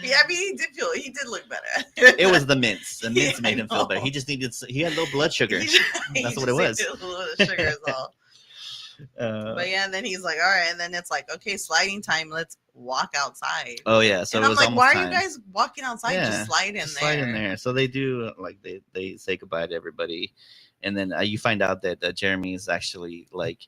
Yeah, I mean, he did look better. It was the mints. The mints Yeah, made I him feel better. know. He just needed. He had low blood sugar. He That's what just it was. needed a little bit of sugar is all. But yeah, and then he's like, all right, and then it's like, okay, sliding time. Let's walk outside. Oh yeah. So and it I'm was like, almost why time. are you guys walking outside? Yeah, Just slide in Just there. slide in there. So they do like they say goodbye to everybody, and then you find out that Jeremy is actually like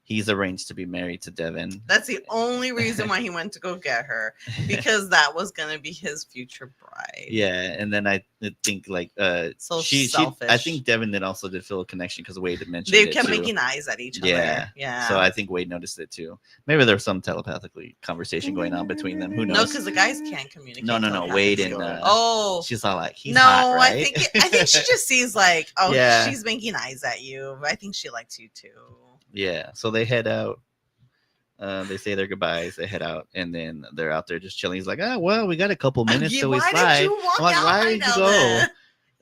he's arranged to be married to Devin. That's the only reason why he went to go get her, because that was gonna be his future bride. Yeah, and then I think like So she selfish. I think Devin did feel a connection because Wade had mentioned They it kept too. making eyes at each Yeah. other. Yeah. So I think Wade noticed it too. Maybe there was some telepathically conversation going on between them. Who knows? no, because the guys can't communicate. No. Wade and telepathically. Oh. she's all like, he's No, hot, right? I think she just sees like, oh, Yeah. she's making eyes at you. I think she likes you too. Yeah. So they head out. They say their goodbyes. They head out, and then they're out there just chilling. He's like, "Oh, well, we got a couple minutes till we why slide." did you walk I'm like, out "Why right did you now go?" then?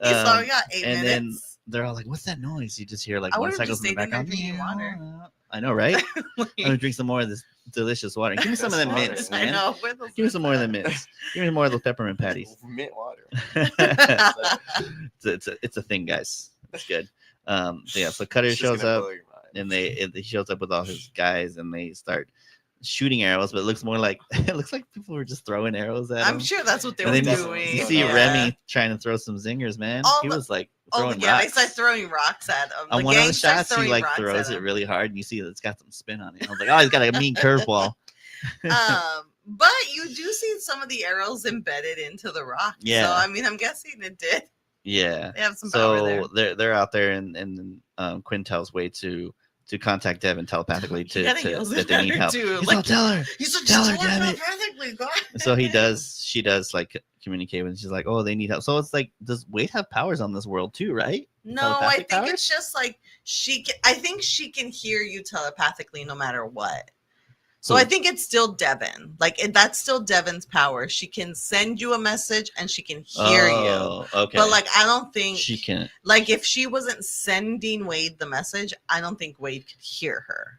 He's like, we Um, got 8 and then minutes. they're all like, "What's that noise?" You just hear like I would've motorcycles just in the stayed in there background. drinking water. I know, right? Like, I'm gonna drink some more of this delicious water. Give me some of the Water. mints, I man. know. Where those Give me some more of the mints mints. Give me more of those peppermint patties. Mint water. at? It's a thing, guys. It's good. So yeah, so Cutter It's just shows gonna up, blow your mind. and he shows up with all his guys, and they start shooting arrows, but it looks more like it looks like people were just throwing arrows at him. I'm sure that's what they And were then doing. you see yeah. Remy trying to throw some zingers, man. All He the- was like Oh throwing yeah, rocks. they start throwing rocks at him. On The one of gang the starts shots, he throwing like rocks throws at it him. really hard, and you see that it's got some spin on it. I was like, oh, he's got a mean curveball. But you do see some of the arrows embedded into the rock. Yeah. So I mean, I'm guessing it did. Yeah. They have some power there. So they're out there, and Quinn tells Wade to contact Devin telepathically You gotta yell that they need at her, help. too. He's Like, like, tell her. You said Tell her, just damn it. telepathically, God. So she does like communicate with. She's like, oh, they need help. So it's like, does Wade have powers on this world too, right? No, I Telepathic think powers? it's just like I think she can hear you telepathically no matter what. So I think it's still Devin. That's still Devin's power. She can send you a message and she can hear you. Okay. But like, I don't think she can. Like, if she wasn't sending Wade the message, I don't think Wade could hear her.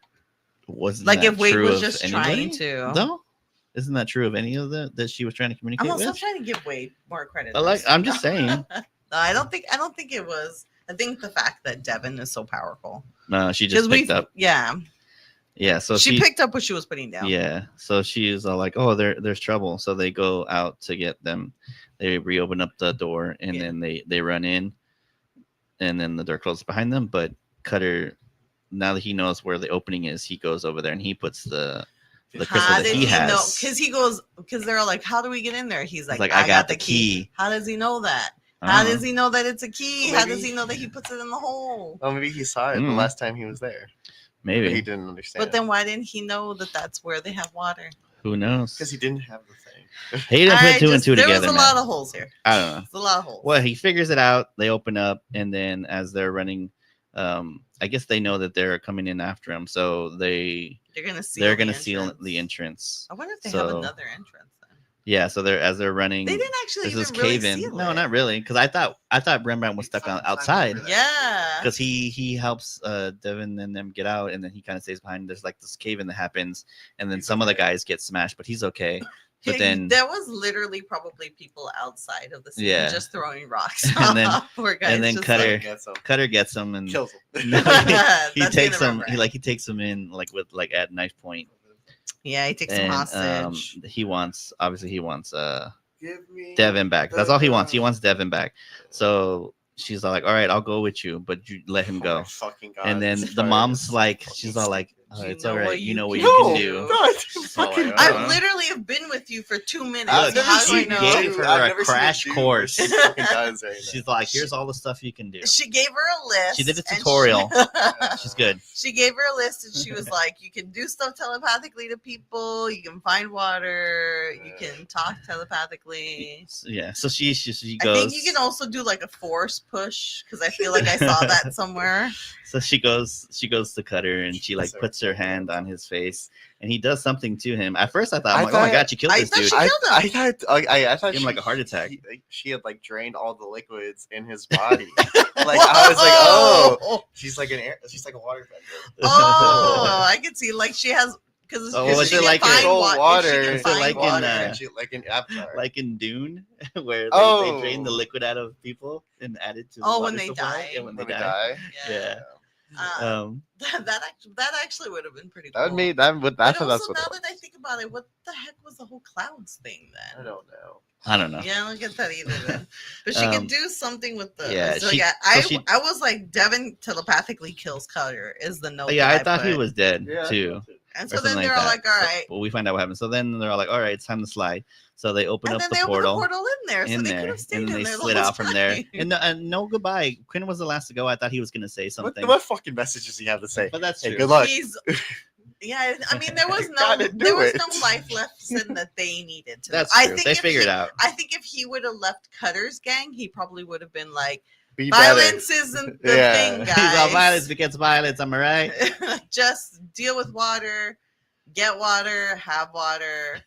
Wasn't Like, that if Wade true was of just anybody? trying to. No, isn't that true of any of that she was trying to communicate I'm also with? trying to give Wade more credit. I'm just saying. No, I don't think it was. I think the fact that Devin is so powerful. No, she just picked up. Yeah. Yeah, so she picked up what she was putting down. Yeah, so she's all like, "Oh, there's trouble." So they go out to get them. They reopen up the door, and then they run in, and then the door closes behind them. But Cutter, now that he knows where the opening is, he goes over there and he puts the crystal How that did he has. know? Because they're all like, "How do we get in there?" He's like, I got the key. How does he know that? I How don't does he know that it's a key? Well, How maybe- does he know that he puts it in the hole? Oh, maybe he saw it the last time he was there. Maybe But he didn't understand. But then why didn't he know that that's where they have water? Who knows? Because he didn't have the thing. He didn't put two and two there together. was a lot of holes here. I don't know. There's a lot of holes. Well, he figures it out. They open up, and then as they're running, I guess they know that they're coming in after him, so they're gonna seal the entrance. I wonder if they have So- another entrance. Yeah, so as they're running, They didn't actually there's even this really cave in. seal No, it. not really, because I thought Rembrandt was stuck outside. Yeah. Because he helps Devin and them get out, and then he kind of stays behind. There's like this cave in that happens, and then some of the guys get smashed, but he's okay. But then there was literally probably people outside of the scene just throwing rocks. And then- Poor guys and then just Cutter like- Cutter gets him and Kills him. No, he That's the takes end of him. Rembrandt. He takes him in with at knife point. Yeah, he takes him And hostage. he wants Give me Devin back. That's all he wants. He the- wants Devin back. So she's all like, "All right, I'll go with you, but you let him Oh go." my fucking God, And then this the guy mom's is like, fucking she's all like, You "It's know all what right. You know what you you can can do." do." No, I didn't fucking like, I uh-huh. literally have been with you for 2 minutes. Look, never How do I she seen know? gave her I've a never seen crash dude course. with these fucking guys right now. She's like, "Here's all the stuff you can do." She gave her a list. She did a and tutorial. Yeah. She's good. She gave her a list and she was like, you can do stuff telepathically to people, you can find water, you can talk telepathically. Yeah. So she I goes. think you can also do like a force push because I feel like I saw that somewhere. So she goes to Cutter and she like So puts her cool. hand on his face and he does something to him. At first I thought, oh my god, she killed I this thought dude. she- I killed him. thought Gave him like a heart attack. She had like drained all the liquids in his body. Like I was like, oh, she's like a water bender. Oh, I can see like she has because Oh, if was she it can like find a- water? if she can Is it find like in, water. Like in Avatar. like in Dune, where they Oh. drain the liquid out of people and add it to the Oh, water when they supply. die. Yeah, when they When we die. die. Yeah. Uh, Um, that actually would have been pretty cool. That would made that would But that's what that's also, what now it was. that I think about it, what the heck was the whole clouds thing I then? don't know. I don't know. Yeah, I don't get that either. Then, but she Um, can do something with the. yeah, so she- yeah, so I was like, Devin telepathically kills Cutter is the note. Yeah, I that thought he put. was dead Yeah. too. And or so then something they're all that. like, all right. Well, we find out what happened. So then they're all like, all right, it's time to slide. So they open And up then the they open portal. the portal in there, so in they could there, have stayed and then in they there the slid whole out from there. time. And no goodbye. Quinn was the last to go. I thought he was gonna say something, What fucking message does he have to say? but that's Hey, true. good luck. He's, yeah, I mean, there was no Gotta do there was it. no life lesson that they needed to. That's I true. think They if figured he- it out. I think if he would have left Cutter's gang, he probably would have been like, Be better. violence isn't the Yeah. thing, He's all guys. violence begets violence. Am I right? Just deal with water, get water, have water,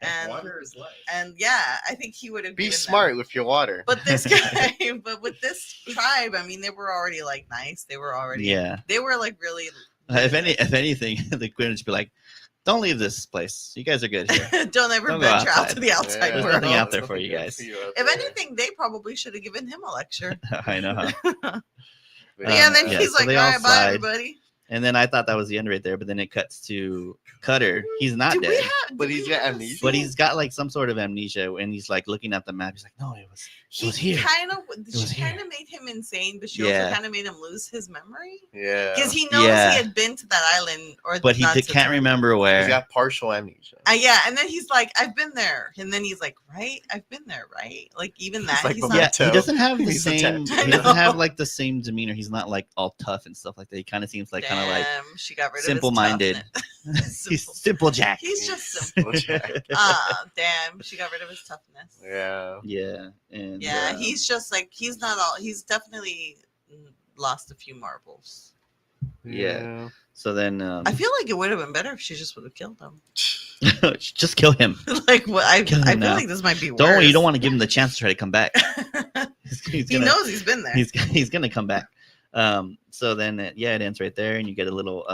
and Water is life. and yeah, I think he would have Be given them- smart with your water. But this guy, but with this tribe, I mean, they were already like nice. They were already, Yeah. they were like really If anything, the Quinn would just be like, "Don't leave this place. You guys are good here. Don't ever Don't go venture out outside. to the outside There's world. nothing out there There's for you nothing guys." good out If there. anything, they probably should have given him a lecture. I know. But Yeah, and then yeah, he's so like, they all all right, bye, slide. everybody. And then I thought that was the end right there, but then it cuts to Cutter. He's not Did we dead, have? But did he's we got have a amnesia. but scene? he's got like some sort of amnesia, and he's like looking at the map. He's like, "No, it was He here. kind of, was she kind here. of made him insane, but she Yeah. also kind of made him lose his memory Yeah. because he knows Yeah. he had been to that island, or but he not to can't Turn. remember He's where." got partial amnesia. Yeah, and then he's like, "I've been there," and then he's like, "Right, I've been there, right?" Like even that, like he's the not. Yeah, Memento. he doesn't have the He's a same. tattoo. He doesn't have know. like the same demeanor. He's not like all tough and stuff like that. He kind of seems like kind of like Damn, she got rid of his simple-minded. toughness. He's simple Jack. He's just simple. Simple Jack. Damn, she got rid of his toughness. Yeah. Yeah, and Yeah, he's just like he's not all. He's definitely lost a few marbles. Yeah. So then, I feel like it would have been better if she just would have killed him. just kill him. Like what? I Kill him feel now. like this might be worse. Don't you don't want to give him the chance to try to come back. He's He gonna, knows he's been there. he's gonna come back. So then it ends right there, and you get a little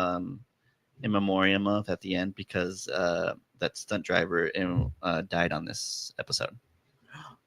in memoriam of at the end because that stunt driver died on this episode.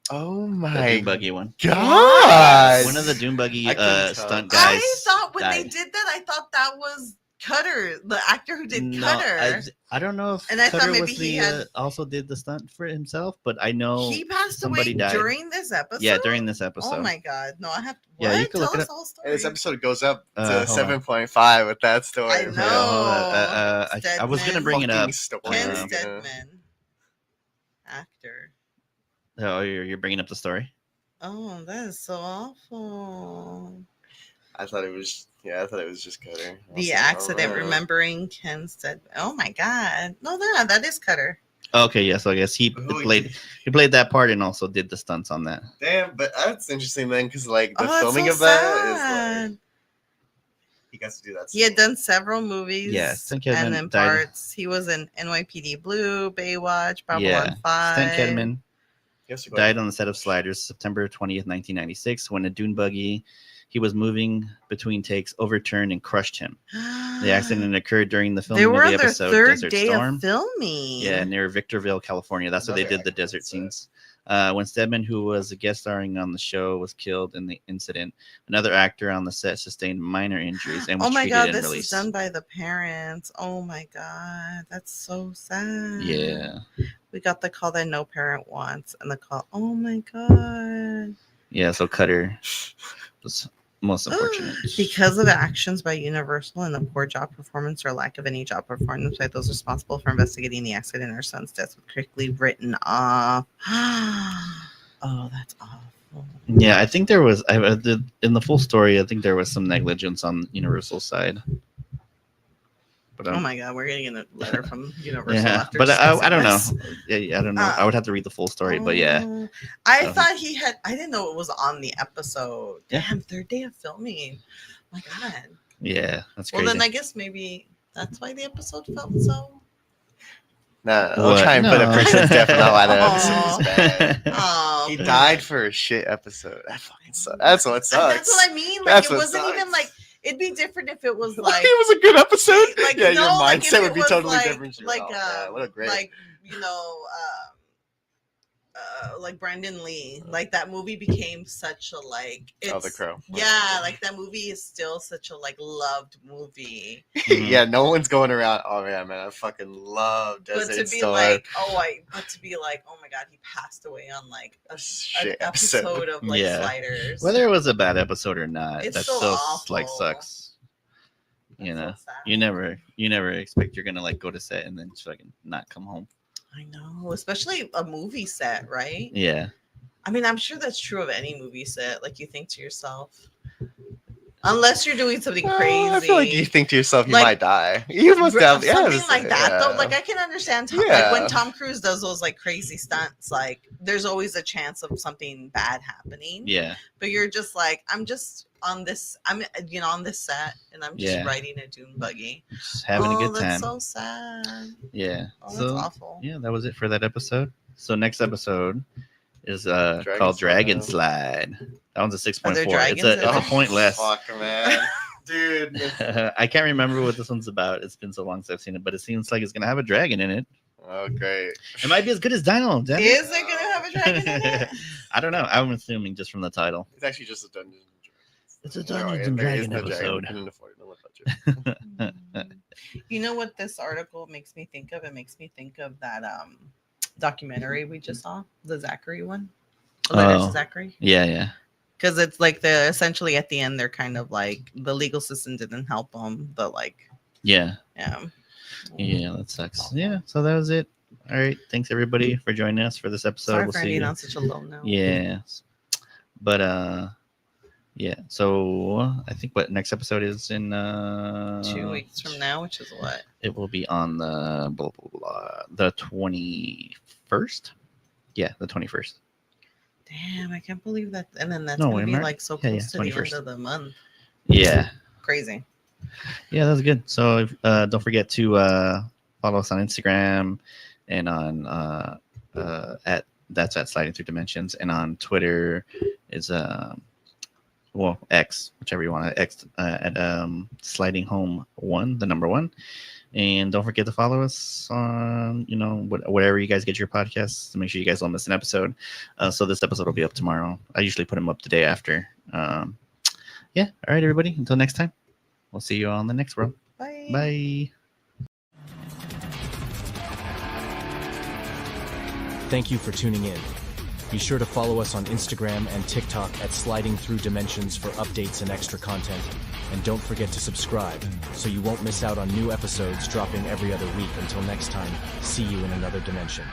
Oh The my Doom Buggy one. god. One of the Doom Buggy I couldn't tell. stunt guys. I thought when they died. did that, I thought that was Cutter, the actor who did Cutter. I don't know if And I thought Cutter maybe was he the, had- also did the stunt for himself, but I know He passed somebody away died. during this episode. Yeah, during this episode. Oh my god! No, I have to. Yeah, What? you can Tell look it us up. the whole story. And this episode goes up Hold to on. 7.5 with that story. I bro. know. I was gonna Stedman. bring it up. Fucking story. Ken Yeah. Stedman, actor. Oh, you're bringing up the story. Oh, that is so awful. I thought it was just Cutter. I was The like, accident oh. remembering Ken Stedman. Oh my god! No, that is Cutter. Okay, yeah. So I guess he played that part and also did the stunts on that. Damn, but that's interesting then, because like the Oh, that's filming so of that is sad. like he got to do that. He had done several movies. Yeah, Stan Kedman and then died. parts. He was in NYPD Blue, Baywatch, Babylon Yeah, 5. Stan Kedman Yes, you died on the set of Sliders, September 20th, 1996, when a dune buggy he was moving between takes overturned and crushed him. The accident occurred during the They filming were of on the their episode third Desert day Storm. of filming. Yeah, near Victorville, California. That's where they Another did the actor desert set. scenes. When Stedman, who was a guest starring on the show, was killed in the incident, another actor on the set sustained minor injuries and was Oh my treated god, and this released. is done by the parents. Oh my god, that's so sad. Yeah, We got the call that no parent wants, and the call. Oh my god. yeah. So Cutter was most unfortunate. Because of actions by Universal and the poor job performance or lack of any job performance by those responsible for investigating the accident, her son's death was quickly written off. Oh, that's awful. Yeah, I think there was. In the full story, I think there was some negligence on Universal's side. But Oh my god, we're getting a letter from Universal. yeah, after but I discussing don't know. this. Yeah, I don't know. I would have to read the full story, but yeah. Oh, I Um, thought he had. I didn't know it was on the episode. Yeah. Damn, third day of filming. My god. Yeah, that's Well, crazy. then I guess maybe that's why the episode felt so. Nah, What? I'll try and put a No. person's death in all that Aw. episode. Oh, He died for a shit episode. That fucking sucks. That's what sucks. That's what I mean. Like That's it what wasn't even sucks. like it'd be different if it was Like, like it was a good episode. like yeah, no, your like, if mindset it would be was totally like, different. You're Like man, what a great. like like Brandon Lee. Like that movie became such a like. It's, Oh, The Crow. Yeah, like that movie is still such a like loved movie. Mhm. Yeah, no one's going around. Oh yeah, man, I fucking love Desert But to be Storm. like, oh my god, he passed away on like an Shit episode of like Yeah. Sliders. Whether it was a bad episode or not, It's that so still awful. like sucks. You know, That's so sad. you never expect you're gonna like go to set and then just fucking not come home. I know, especially a movie set, right? Yeah, I mean, I'm sure that's true of any movie set. Like you think to yourself, unless you're doing something crazy. I feel like you think to yourself, you Like, might die. You must have something like that though. yeah. Like I can understand like Yeah. when Tom Cruise does those like crazy stunts, like there's always a chance of something bad happening. yeah, But you're just like, I'm just on this, I'm on this set and I'm just Yeah. riding a dune buggy. just having a good That's time. so sad. Yeah. Oh, that's So awful. yeah, that was it for that episode. So next episode is called Dragon Dragon Slide. Slide. That one's a 6.4. Are there It's dragons a in it's a there? point less. Fuck, man. Dude. I can't remember what this one's about. It's been so long since I've seen it, but it seems like it's gonna have a dragon in it. Oh, great. It might be as good as Dino. Damn it. Is it gonna have a dragon in it? I don't know. I'm assuming just from the title. It's actually just a Dungeons and Dragons. It's a Dungeons and there is Dragon no episode. Couldn't afford it, no budget. You know what this article makes me think of? It makes me think of that documentary we just saw, the Zachary one. Letters to Zachary. Yeah. Because it's like the essentially at the end they're kind of like the legal system didn't help them, but like Yeah, yeah, that sucks. Yeah, so that was it. All right, thanks everybody for joining us for this episode. Sorry We'll for see ending you. on such a low note. Yeah, but yeah. So I think what next episode is in 2 weeks from now, which is what? It will be on the blah, blah, blah, the 21st. Yeah, the 21st. Damn, I can't believe that. And then that's No, gonna wait, be Mar- like so yeah, close to the 21st. end of the month. Yeah. Crazy. Yeah, that's good. So don't forget to follow us on Instagram and on at Sliding Through Dimensions, and on Twitter is X, whichever you want to X at Sliding Home 1, the number 1. And don't forget to follow us on, whatever you guys get your podcasts, to make sure you guys don't miss an episode. So this episode will be up tomorrow. I usually put them up the day after. Yeah. All right, everybody. Until next time, we'll see you on the next world. Bye. Bye. Thank you for tuning in. Be sure to follow us on Instagram and TikTok at Sliding Through Dimensions for updates and extra content. And don't forget to subscribe so you won't miss out on new episodes dropping every other week. Until next time, see you in another dimension.